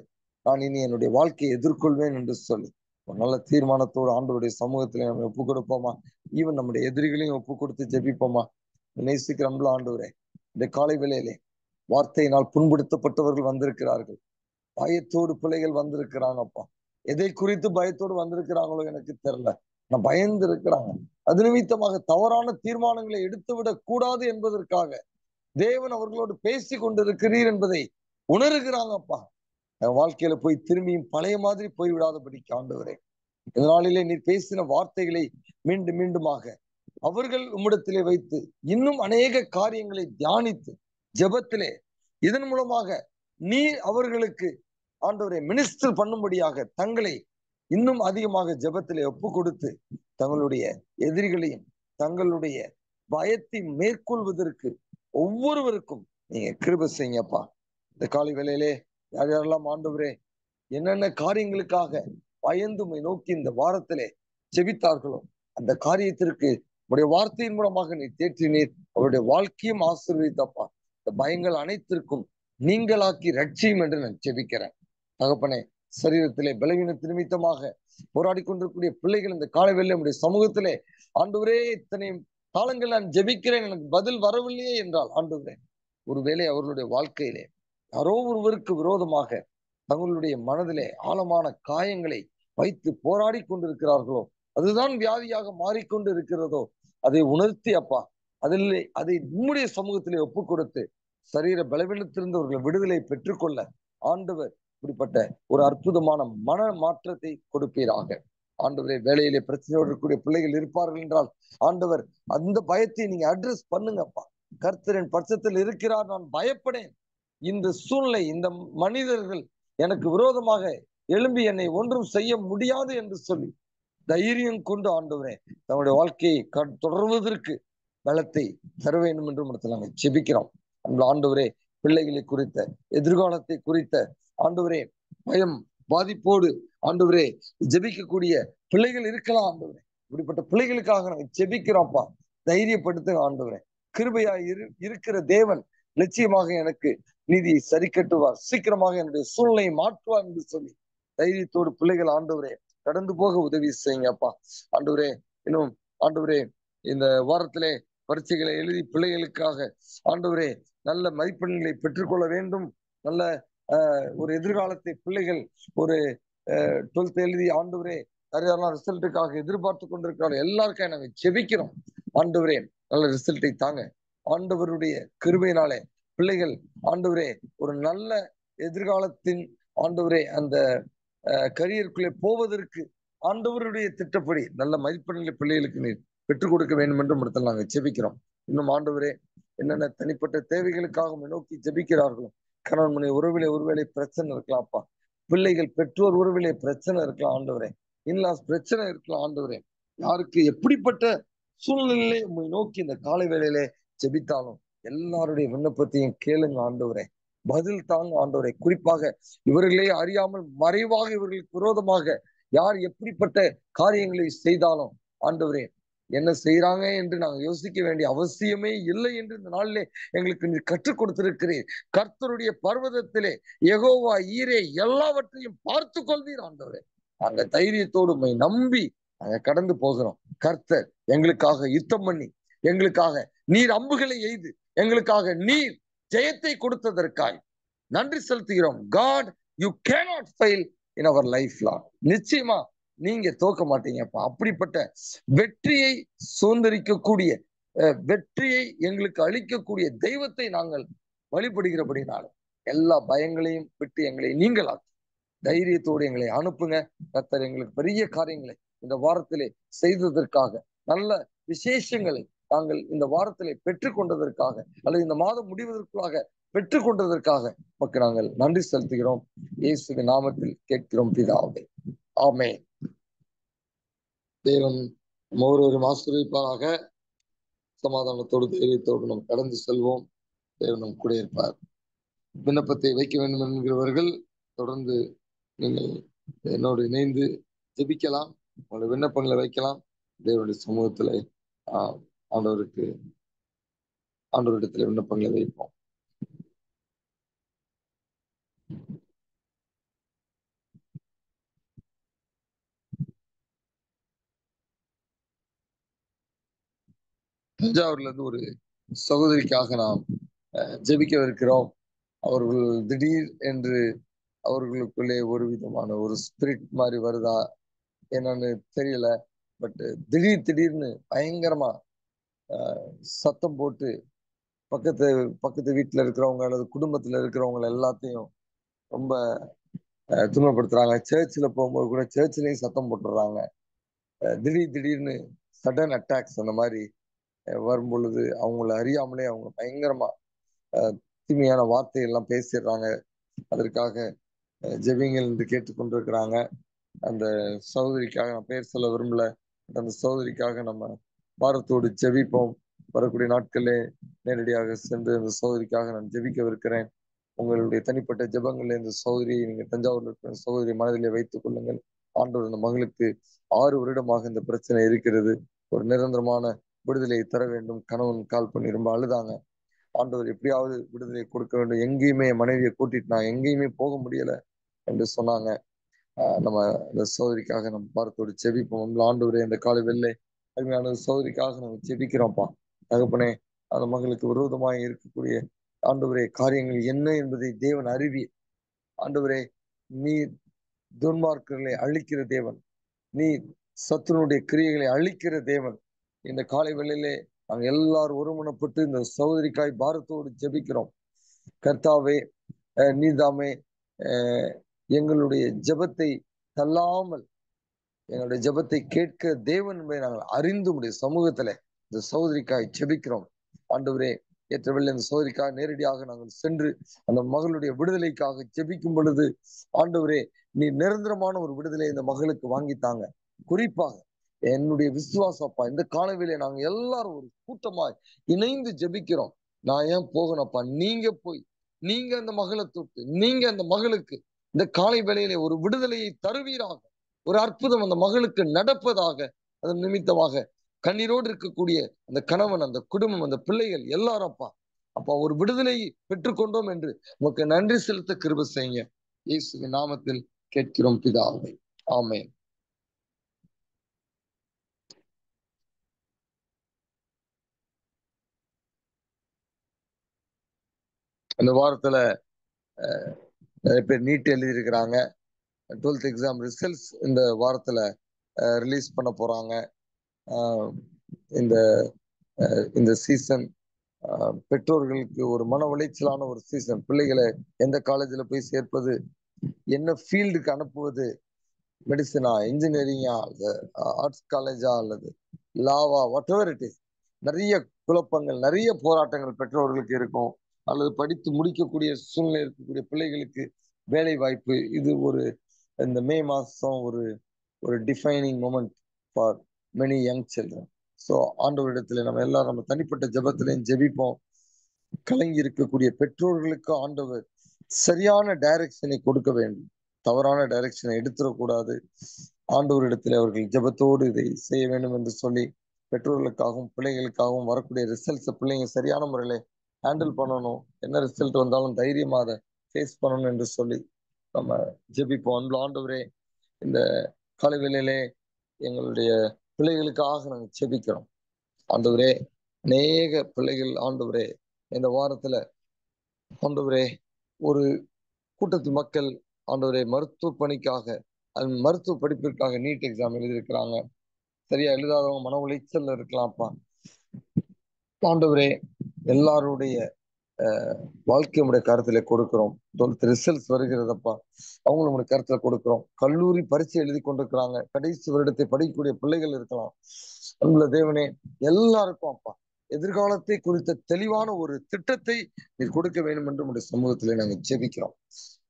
நான் இனி என்னுடைய வாழ்க்கையை எதிர்கொள்வேன் என்று சொல்லி ஒரு நல்ல தீர்மானத்தோடு ஆண்டவருடைய சமூகத்திலே நம்ம ஒப்பு கொடுப்போமா? ஈவன் நம்முடைய எதிரிகளையும் ஒப்பு கொடுத்து ஜெபிப்போமா? நேசிக்கிற அன்புள்ள ஆண்டவரே, இந்த காலை வேளையிலே வார்த்தையினால் புண்படுத்தப்பட்டவர்கள் வந்திருக்கிறார்கள். பயத்தோடு பிள்ளைகள் வந்திருக்கிறாங்கப்பா. எதை குறித்து பயத்தோடு வந்திருக்கிறாங்களோ எனக்கு தெரியல. நான் பயந்து இருக்கிறாங்க. அது நிமித்தமாக தவறான தீர்மானங்களை எடுத்துவிடக் கூடாது என்பதற்காக தேவன் அவர்களோடு பேசி கொண்டிருக்கிறீர் என்பதை உணர்கிறாங்கப்பா. என் வாழ்க்கையில போய் திரும்பியும் பழைய மாதிரி போய்விடாதபடிக்கு ஆண்டவரே, இந்த நாளிலே நீர் பேசின வார்த்தைகளை மீண்டும் மீண்டுமாக அவர்கள் உம்மிடத்திலே வைத்து இன்னும் அநேக காரியங்களை தியானித்து ஜெபத்திலே இதன் மூலமாக நீர் அவர்களுக்கு ஆண்டவரை மினிஸ்டர் பண்ணும்படியாக தங்களை இன்னும் அதிகமாக ஜெபத்திலே ஒப்பு கொடுத்து தங்களுடைய எதிரிகளையும் தங்களுடைய பயத்தை மேற்கொள்வதற்கு ஒவ்வொருவருக்கும் நீங்க கிருபை செய்யுங்கப்பா. இந்த காலை வேளையிலே யார் யாரெல்லாம் ஆண்டவரே என்னென்ன காரியங்களுக்காக பயந்து உம்மை நோக்கி இந்த வாரத்திலே ஜெபித்தார்களோ அந்த காரியத்திற்கு உடைய வார்த்தையின் மூலமாக நீ தேற்றினீர். அவருடைய வாழ்க்கையும் ஆசீர்வதித்தப்பா. இந்த பயங்கள் அனைத்திற்கும் நீங்களாக்கி ரட்சியும் என்று நான் ஜெபிக்கிறேன் தகப்பனே. சரீரத்திலே பலவீனத்து நிமித்தமாக போராடி கொண்டிருக்கக்கூடிய பிள்ளைகள் இந்த காலவெளியிலே நம்முடைய சமூகத்திலே ஆண்டவரே இத்தனை காலங்கள் நான் ஜெபிக்கிறேன், எனக்கு பதில் வரவில்லையே என்றால் ஆண்டவரே, ஒருவேளை அவர்களுடைய வாழ்க்கையிலே யாரோ ஒருவருக்கு விரோதமாக தங்களுடைய மனதிலே ஆழமான காயங்களை வைத்து போராடி கொண்டிருக்கிறார்களோ, அதுதான் வியாதியாக மாறிக்கொண்டு இருக்கிறதோ, அதை உணர்த்தி அப்பா அதை உம்முடைய சமூகத்திலே ஒப்பு கொடுத்து சரீர பலவீனத்திலிருந்து அவர்கள் விடுதலை பெற்றுக்கொள்ள ஆண்டவர் இப்படிப்பட்ட ஒரு அற்புதமான மன மாற்றத்தை கொடுப்பீராக. ஆண்டவரே, வேலையிலே பிரச்சனையோடு இருக்கக்கூடிய பிள்ளைகள் இருப்பார்கள் என்றால் ஆண்டவர் அந்த பயத்தை நீங்க அட்ரஸ் பண்ணுங்கப்பா. கர்த்தரின் பட்சத்தில் இருக்கிறார், நான் பயப்படேன். இந்த சூழ்நிலை, இந்த மனிதர்கள் எனக்கு விரோதமாக எழும்பி என்னை ஒன்றும் செய்ய முடியாது என்று சொல்லி தைரியம் கொண்டு ஆண்டவரே தன்னுடைய வாழ்க்கையை தொடர்வதற்கு பலத்தை தர வேண்டும் என்று நாங்கள் ஜெபிக்கிறோம். அந்த ஆண்டவரே, பிள்ளைகளை குறித்த எதிர்காலத்தை குறித்த ஆண்டவரே பயம் பாதிப்போடு ஆண்டவரே ஜெபிக்கக்கூடிய பிள்ளைகள் இருக்கலாம் ஆண்டவரே. இப்படிப்பட்ட பிள்ளைகளுக்காக நாங்கள் ஜெபிக்கிறோம்ப்பா. தைரியப்படுத்துங்க ஆண்டவரே. கிருபையா இருக்கிற தேவன் நிச்சயமாக எனக்கு நீதியை சரி கட்டுவார், சீக்கிரமாக என்னுடைய சூழ்நிலையை மாற்றுவார் என்று சொல்லி தைரியத்தோடு பிள்ளைகள் ஆண்டவரே கடந்து போக உதவி செய்யுங்கப்பா. ஆண்டவரே, இன்னும் ஆண்டவரே இந்த வாரத்திலே பரீட்சைகளை எழுதி பிள்ளைகளுக்காக ஆண்டவரே நல்ல மதிப்பெண்களை பெற்றுக்கொள்ள வேண்டும், நல்ல ஒரு எதிர்காலத்தை பிள்ளைகள் ஒரு 12th எழுதி ஆண்டவரே சரியான ரிசல்ட்டுக்காக எதிர்பார்த்து கொண்டிருக்கிறார்கள். எல்லாருக்கும் நாங்கள் ஜெபிக்கிறோம் ஆண்டவரே, நல்ல ரிசல்ட்டை தாங்க. ஆண்டவருடைய கிருபையினாலே பிள்ளைகள் ஆண்டவரே ஒரு நல்ல எதிர்காலத்தின் ஆண்டவரே அந்த கரியருக்குள்ளே போவதற்கு ஆண்டவருடைய திட்டப்படி நல்ல மதிப்பெண்களை பிள்ளைகளுக்கு நீர் பெற்றுக் கொடுக்க வேண்டும் என்று நாங்கள் ஜெபிக்கிறோம். இன்னும் ஆண்டவரே, என்னென்ன தனிப்பட்ட தேவைகளுக்காக நோக்கி ஜெபிக்கிறார்களோ, கணவன் மனைவி உறவிலே ஒருவேளை பிரச்சனை இருக்கலாம்ப்பா, பிள்ளைகள் பெற்றோர் உறவிலே பிரச்சனை இருக்கலாம் ஆண்டவரே, இன்லாஸ் பிரச்சனை இருக்கலாம் ஆண்டவரே, யாருக்கு எப்படிப்பட்ட சூழ்நிலையிலே உண்மை நோக்கி இந்த காலை வேளையிலே ஜெபித்தாலும் எல்லாருடைய விண்ணப்பத்தையும் கேளுங்க ஆண்டவரே, பதில் தாங்க ஆண்டவரே. குறிப்பாக இவர்களே அறியாமல் மறைவாக இவர்களுக்கு விரோதமாக யார் எப்படிப்பட்ட காரியங்களை செய்தாலும் ஆண்டவரே என்ன செய்யறாங்க என்று நாங்கள் யோசிக்க வேண்டிய அவசியமே இல்லை என்று இந்த நாளிலே எங்களுக்கு நீ கற்றுக் கொடுத்திருக்கிறீர். கர்த்தருடைய பர்வதத்திலே யெகோவா ஈரே எல்லாவற்றையும் பார்த்து கொள்வீர் ஆண்டவரே. அந்த தைரியத்தோடு உம்மை நம்பி நாங்க கடந்து போகிறோம். கர்த்தர் எங்களுக்காக யுத்தம் பண்ணி எங்களுக்காக நீர் அம்புகளை எய்து எங்களுக்காக நீர் ஜெயத்தை கொடுத்ததற்காய் நன்றி செலுத்துகிறோம். God, you cannot fail in our lifelong. நிச்சயமா நீங்க தோக்க மாட்டீங்கப்பா. அப்படிப்பட்ட வெற்றியை சுதந்திரிக்கக்கூடிய வெற்றியை எங்களுக்கு அளிக்கக்கூடிய தெய்வத்தை நாங்கள் வழிபடுகிறபடினாலும் எல்லா பயங்களையும் விட்டு எங்களை நீங்களாக்கி தைரியத்தோடு எங்களை அனுப்புங்க. கர்த்தர் எங்களுக்கு பெரிய காரியங்களை இந்த வாரத்திலே செய்ததற்காக, நல்ல விசேஷங்களை நாங்கள் இந்த வாரத்திலே பெற்றுக்கொண்டதற்காக அல்லது இந்த மாதம் முடிவதற்காக பெற்றுக்கொண்டதற்காக நமக்கு நாங்கள் நன்றி செலுத்துகிறோம். இயேசுவின் நாமத்தில் கேட்கிறோம் பிதாவே, ஆமென். தேவன் ஒவ்வொரு ஆசீர்வதிப்பாராக. சமாதானத்தோடு தைரியத்தோடு நாம் கடந்து செல்வோம். தேவன் நம் கூட இருப்பார். விண்ணப்பத்தை வைக்க வேண்டும் என்கிறவர்கள் தொடர்ந்து நீங்கள் என்னோடு இணைந்து ஜெபிக்கலாம், உங்களுடைய விண்ணப்பங்களை வைக்கலாம். தேவனுடைய சமூகத்துல ஆண்டவருக்கு ஆண்டவரிடத்தில் விண்ணப்பங்களை வைப்போம். தஞ்சாவூர்ல இருந்து ஒரு சகோதரிக்காக நாம் ஜெபிக்கவிருக்கிறோம். அவர்கள் திடீர் என்று அவர்களுக்குள்ளே ஒரு விதமான ஒரு ஸ்பிரிட் மாதிரி வருதா என்னன்னு தெரியல. பட் திடீர்னு பயங்கரமா சத்தம் போட்டு பக்கத்து பக்கத்து வீட்டுல இருக்கிறவங்க அல்லது குடும்பத்துல இருக்கிறவங்க எல்லாத்தையும் ரொம்ப துன்பப்படுத்துறாங்க. சர்ச்சில் போகும்போது கூட சர்ச்சிலையும் சத்தம் போட்டுடுறாங்க. திடீர்னு சடன் அட்டாக்ஸ் அந்த மாதிரி வரும் பொழுது அவங்கள அறியாமலே அவங்க பயங்கரமா தீமையான வார்த்தை எல்லாம் பேசிடுறாங்க. அதற்காக ஜெபிங்கள் என்று கேட்டுக்கொண்டிருக்கிறாங்க. அந்த சகோதரிக்காக நான் பெயர் சொல்ல விரும்பல. அந்த சகோதரிக்காக நம்ம பாரத்தோடு ஜெபிப்போம். வரக்கூடிய நாட்களே நேரடியாக சென்று அந்த சகோதரிக்காக நான் ஜெபிக்கவிருக்கிறேன். உங்களுடைய தனிப்பட்ட ஜெபங்களில் இந்த சகோதரியை நீங்க தஞ்சாவூர்ல இருக்கிற சகோதரி மனதிலே வைத்துக் கொள்ளுங்கள். ஆண்டவர் இந்த மகளுக்கு 6 வருடமாக இந்த பிரச்சனை இருக்கிறது. ஒரு நிரந்தரமான விடுதலை தர வேண்டும். கணவன் கால் பண்ணி ரொம்ப அழுதாங்க. ஆண்டவர் எப்படியாவது விடுதலை கொடுக்க வேண்டும். எங்கேயுமே மனைவியை கூட்டிட்டு நான் எங்கேயுமே போக முடியல என்று சொன்னாங்க. நம்ம இந்த சகோதரிக்காக நம்ம பாரத்தோடு ஜெபிப்போம். ஆண்டவரே இந்த காலை வெள்ளை அருமையான சகோதரிக்காக நம்ம ஜெபிக்கிறோம்ப்பா. தகப்பனே, அந்த மகளுக்கு விரோதமாக இருக்கக்கூடிய ஆண்டவரே காரியங்கள் என்ன என்பதை தேவன் அறிவி. ஆண்டவரே, நீ துன்மார்க்கர்களை அழிக்கிற தேவன், நீ சத்துருடைய கிரியைகளை அழிக்கிற தேவன். இந்த காலை வேளையிலே நாங்க எல்லாரும் ஒருமனப்பட்டு இந்த சகோதரிக்காய் பாரத்தோடு ஜெபிக்கிறோம். கர்த்தாவே, நீதாமே எங்களுடைய ஜெபத்தை தள்ளாமல் எங்களுடைய ஜெபத்தை கேட்க தேவன் என்பதை நாங்கள் அறிந்து உடைய சமூகத்துல இந்த சகோதரிக்காய் ஜெபிக்கிறோம். ஆண்டவரே, ஏற்றவில்லை இந்த சகோதரிக்காக நேரடியாக நாங்கள் சென்று அந்த மகளுடைய விடுதலைக்காக ஜெபிக்கும் பொழுது ஆண்டவரே, நீ நிரந்தரமான ஒரு விடுதலை இந்த மகளுக்கு வாங்கித்தாங்க. குறிப்பாக என்னுடைய விசுவாசப்பா, இந்த காலவேளை நாங்க எல்லாரும் ஒரு கூட்டமாய் இணைந்து ஜெபிக்கிறோம். நான் ஏன் போகணும்ப்பா, நீங்க போய் நீங்க அந்த மகளை தொட்டு நீங்க அந்த மகளுக்கு இந்த காலை வேளையிலே ஒரு விடுதலையை தருவீராக. ஒரு அற்புதம் அந்த மகளுக்கு நடப்பதாக. அதன் நிமித்தமாக கண்ணீரோடு இருக்கக்கூடிய அந்த கணவன், அந்த குடும்பம், அந்த பிள்ளைகள் எல்லாரும் அப்பா ஒரு விடுதலை பெற்றுக்கொண்டோம் என்று உமக்கு நன்றி செலுத்த கிருபை செய்யுங்க. இயேசுவின் நாமத்தில் கேட்கிறோம் பிதாவே, ஆமென். இந்த வாரத்துல நிறைய பேர் நீட் எழுதி இருக்கிறாங்க. 12th எக்ஸாம் ரிசல்ட்ஸ் இந்த வாரத்துல ரிலீஸ் பண்ண போறாங்க. இந்த இந்த சீசன் பெற்றோர்களுக்கு ஒரு மன உளைச்சலான ஒரு சீசன். பிள்ளைகளை எந்த காலேஜ்ல போய் சேர்ப்பது, என்ன ஃபீல்டுக்கு அனுப்புவது, மெடிசனா, இன்ஜினியரிங்கா, ஆர்ட்ஸ் காலேஜா அல்லது lava, what ever it is. நிறைய குழப்பங்கள், நிறைய போராட்டங்கள் பெற்றோர்களுக்கு இருக்கும். அல்லது படித்து முடிக்கக்கூடிய சூழ்நிலை இருக்கக்கூடிய பிள்ளைகளுக்கு வேலை வாய்ப்பு. இது ஒரு இந்த மே மாசம் ஒரு ஒரு defining moment for many young children. So ஆண்டவரிடத்துல நம்ம எல்லாரும் நம்ம தனிப்பட்ட ஜெபத்திலையும் ஜெபிப்போம். கலங்கி இருக்கக்கூடிய பெற்றோர்களுக்கு ஆண்டவர் சரியான டைரக்ஷனை கொடுக்க வேண்டும். தவறான டைரக்ஷனை எடுத்துடக்கூடாது. ஆண்டவரிடத்தில் அவர்கள் ஜெபத்தோடு இதை செய்ய வேண்டும் என்று சொல்லி பெற்றோர்களுக்காகவும் பிள்ளைகளுக்காகவும் வரக்கூடிய ரிசல்ட்ஸை பிள்ளைங்க சரியான முறையில ஹேண்டில் பண்ணணும். என்ன ரிசல்ட் வந்தாலும் தைரியமா அதை ஃபேஸ் பண்ணணும் என்று சொல்லி நம்ம ஜெபிப்போம். ஆண்டவரே, இந்த காலை வேளையிலே எங்களுடைய பிள்ளைகளுக்காக நாங்கள் ஜெபிக்கிறோம். ஆண்டவரே, அநேக பிள்ளைகள் ஆண்டவரே இந்த வாரத்துல ஆண்டவரே ஒரு கூட்டத்து மக்கள் ஆண்டவரே மருத்துவ பணிக்காக மருத்துவ படிப்பிற்காக நீட் எக்ஸாம் எழுதியிருக்கிறாங்க. சரியா எழுதாதவங்க மன உளைச்சல் இருக்கலாம்ப்பா. ஆண்டவரே, எல்லாருடைய வாழ்க்கை உடைய கருத்துல கொடுக்கிறோம். 12th ரிசல்ட்ஸ் வருகிறதப்பா, அவங்களும் உடைய கருத்துல கொடுக்கிறோம். கல்லூரி பரீட்சை எழுதி கொண்டிருக்கிறாங்க. கடைசி வருடத்தை படிக்கக்கூடிய பிள்ளைகள் இருக்கலாம். அன்புள்ள தேவனே, எல்லாருக்கும் அப்பா எதிர்காலத்தை குறித்த தெளிவான ஒரு திட்டத்தை நீர் கொடுக்க வேண்டும் என்று உடைய சமூகத்திலே நாங்கள் ஜெபிக்கிறோம்.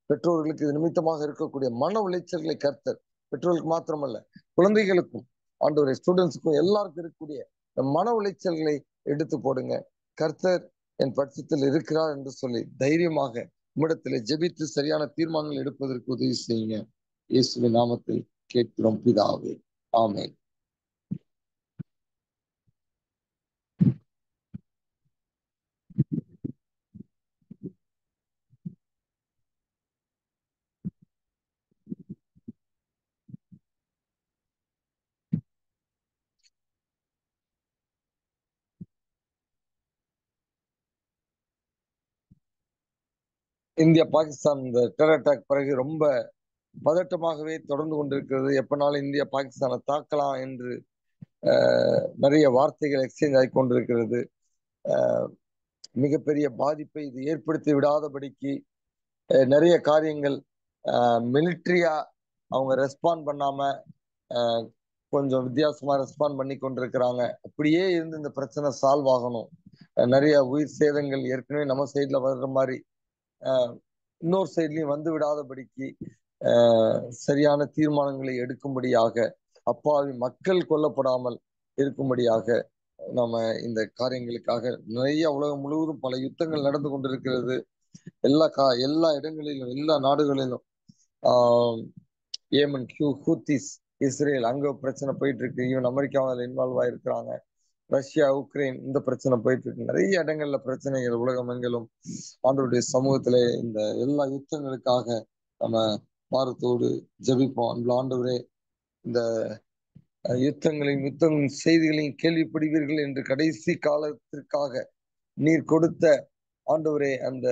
பெற்றோர்களுக்கு இது நிமித்தமாக இருக்கக்கூடிய மன உளைச்சல்களை கர்த்தர் பெற்றோர்களுக்கு மாத்திரமல்ல, குழந்தைகளுக்கும் ஆண்டவரை ஸ்டூடெண்ட்ஸுக்கும் எல்லாருக்கும் இருக்கக்கூடிய மன உளைச்சல்களை எடுத்து போடுங்க. கர்த்தர் என் பட்சத்தில் இருக்கிறார் என்று சொல்லி தைரியமாக உம்மிடத்தில் ஜெபித்து சரியான தீர்மானங்கள் எடுப்பதற்கு உதவி செய்யுங்க. இயேசுவின் நாமத்தில் கேட்கிறோம் பிதாவே, ஆமென். இந்தியா பாகிஸ்தான் இந்த டெரர் அட்டாக் பிறகு ரொம்ப பதட்டமாகவே தொடர்ந்து கொண்டிருக்கிறது. எப்பனாலும் இந்தியா பாகிஸ்தானை தாக்கலாம் என்று நிறைய வார்த்தைகள் எக்ஸ்சேஞ்ச் ஆகி கொண்டிருக்கிறது. மிகப்பெரிய பாதிப்பை இது ஏற்படுத்தி விடாதபடிக்கு நிறைய காரியங்கள் மிலிட்ரியா அவங்க ரெஸ்பாண்ட் பண்ணாம கொஞ்சம் வித்தியாசமா ரெஸ்பாண்ட் பண்ணி கொண்டிருக்கிறாங்க. அப்படியே இருந்து இந்த பிரச்சனை சால்வ் ஆகணும். நிறைய உயிர் சேதங்கள் ஏற்கனவே நம்ம சைட்ல வர்ற மாதிரி இன்னொரு சைட்லயும் வந்து விடாதபடிக்கு சரியான தீர்மானங்களை எடுக்கும்படியாக, அப்பாவி மக்கள் கொல்லப்படாமல் இருக்கும்படியாக நாம இந்த காரியங்களுக்காக நிறைய உலகம் முழுவதும் பல யுத்தங்கள் நடந்து கொண்டிருக்கிறது. எல்லா இடங்களிலும் எல்லா நாடுகளிலும் ஏமன், ஹூத்திஸ், இஸ்ரேல் அங்க பிரச்சனை போயிட்டு இருக்கு. ஈவன் அமெரிக்காவில் இன்வால்வ் ஆயிருக்கிறாங்க. ரஷ்யா, உக்ரைன் இந்த பிரச்சனை போயிட்டு இருக்கு. நிறைய இடங்கள்ல பிரச்சனைகள் உலகம் எங்கிலும். ஆண்டவருடைய சமூகத்திலே இந்த எல்லா யுத்தங்களுக்காக நம்ம பாரத்தோடு ஜெபிப்போம். ஆண்டவரே, இந்த யுத்தங்களின் செய்திகளையும் கேள்விப்படுவீர்கள் என்று கடைசி காலத்திற்காக நீர் கொடுத்த ஆண்டவரே அந்த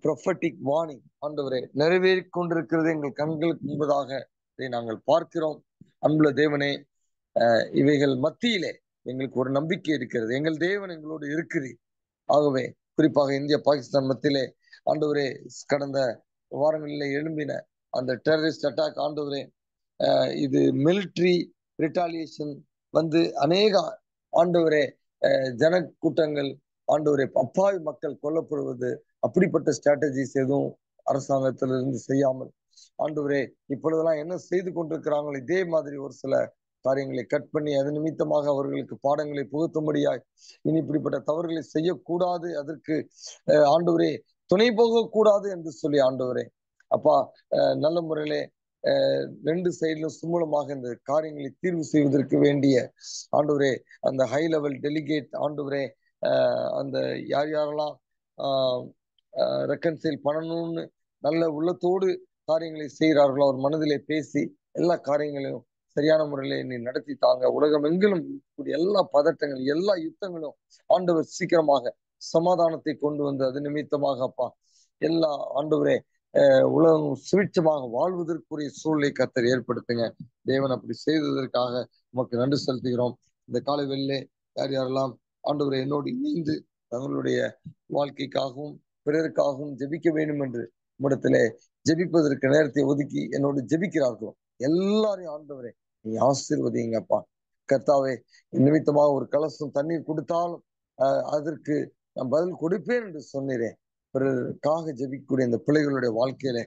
ப்ரொஃபட்டிக் வார்னிங் ஆண்டவரே நிறைவேறி கொண்டிருக்கிறது எங்கள் கண்களுக்கு முன்பதாக இதை நாங்கள் பார்க்கிறோம். அன்புள்ள தேவனே, இவைகள் மத்தியிலே எங்களுக்கு ஒரு நம்பிக்கை இருக்கிறது. எங்கள் தேவன் எங்களோடு இருக்கிறது. ஆகவே குறிப்பாக இந்தியா பாகிஸ்தான் மத்தியிலே ஆண்டவரே கடந்த வாரங்களிலே எழும்பின அந்த டெரரிஸ்ட் அட்டாக் ஆண்டவரே, இது மிலிட்ரி ரிட்டாலியேஷன் வந்து அநேக ஆண்டவரே ஜன கூட்டங்கள் ஆண்டவரே அப்பாவி மக்கள் கொல்லப்படுவது, அப்படிப்பட்ட ஸ்ட்ராட்டஜிஸ் எதுவும் அரசாங்கத்திலிருந்து செய்யாமல் ஆண்டவரே இப்பொழுதெல்லாம் என்ன செய்து கொண்டிருக்கிறாங்களோ இதே மாதிரி ஒரு சில காரியங்களை கட் பண்ணி அது நிமித்தமாக அவர்களுக்கு பாடங்களை புகுத்தும்படியாய் இனி இப்படிப்பட்ட தவறுகளை செய்யக்கூடாது, அதற்கு ஆண்டவரே துணை போகக்கூடாது என்று சொல்லி ஆண்டவரே அப்பா நல்ல முறையிலே ரெண்டு சைட்லும் சுமூலமாக இந்த காரியங்களை தீர்வு செய்வதற்கு வேண்டிய ஆண்டவரே அந்த ஹை லெவல் டெலிகேட் ஆண்டவரே அந்த யாரெல்லாம் ரெக்கன்சைல் பண்ணணும்னு நல்ல உள்ளத்தோடு காரியங்களை செய்கிறார்களோ அவர் மனதிலே பேசி எல்லா காரியங்களையும் சரியான முறையில நீ நடத்தி தாங்க. உலகம் எங்கிலும் எல்லா பதட்டங்களும் எல்லா யுத்தங்களும் ஆண்டவர் சீக்கிரமாக சமாதானத்தை கொண்டு வந்து அது நிமித்தமாக அப்பா எல்லா ஆண்டவரே உலகம் சுவிட்சமாக வாழ்வதற்குரிய சூழ்நிலை கர்த்தர் ஏற்படுத்துங்க. தேவன் அப்படி செய்ததற்காக உமக்கு நன்றி செலுத்துகிறோம். இந்த காலை வெளியிலே யாரெல்லாம் ஆண்டவரை என்னோடு இணைந்து தங்களுடைய வாழ்க்கைக்காகவும் பிறருக்காகவும் ஜெபிக்க வேண்டும் என்று உம்மிடத்திலே ஜெபிப்பதற்கு நேரத்தை ஒதுக்கி என்னோடு ஜெபிக்கிறார்களோ எல்லாரையும் ஆண்டவரே நீ ஆசீர்வதிங்கப்பா. கர்த்தாவே நிமித்தமாக ஒரு கலசம் தண்ணீர் கொடுத்தாலும் அதற்கு நான் பதில் கொடுப்பேன் என்று சொன்னீரேன். பிறருக்காக ஜெபிக்கக்கூடிய இந்த பிள்ளைகளுடைய வாழ்க்கையில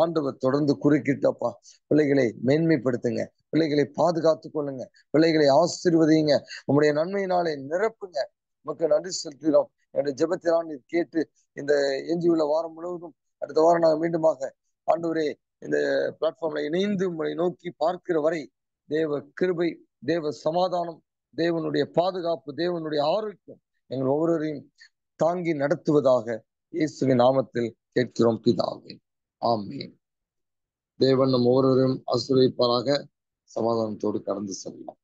ஆண்டவர் தொடர்ந்து குறுக்கிட்டப்பா. பிள்ளைகளை மேன்மைப்படுத்துங்க, பிள்ளைகளை பாதுகாத்து கொள்ளுங்க, பிள்ளைகளை ஆசீர்வதிங்க, உங்களுடைய நன்மையினாலே நிரப்புங்க. நமக்கு நன்றி செலுத்துகிறோம். என்னுடைய ஜெபத்தினால் நீர் கேட்டு இந்த எஞ்சியுள்ள வாரம் முழுவதும் அடுத்த வாரம் நாங்கள் மீண்டுமாக ஆண்டவரே இந்த பிளாட்ஃபார்ம்ல இணைந்து உங்களை நோக்கி பார்க்கிற வரை தேவ கிருபை, தேவ சமாதானம், தேவனுடைய பாதுகாப்பு, தேவனுடைய ஆரோக்கியம் எங்கள் ஒவ்வொருவரையும் தாங்கி நடத்துவதாக இயேசுவின் நாமத்தில் கேட்கிறோம் பிதாவே, ஆமென். தேவன் நம் ஒவ்வொருவரையும் ஆசீர்வதிப்பாராக. சமாதானத்தோடு கடந்து செல்லலாம்.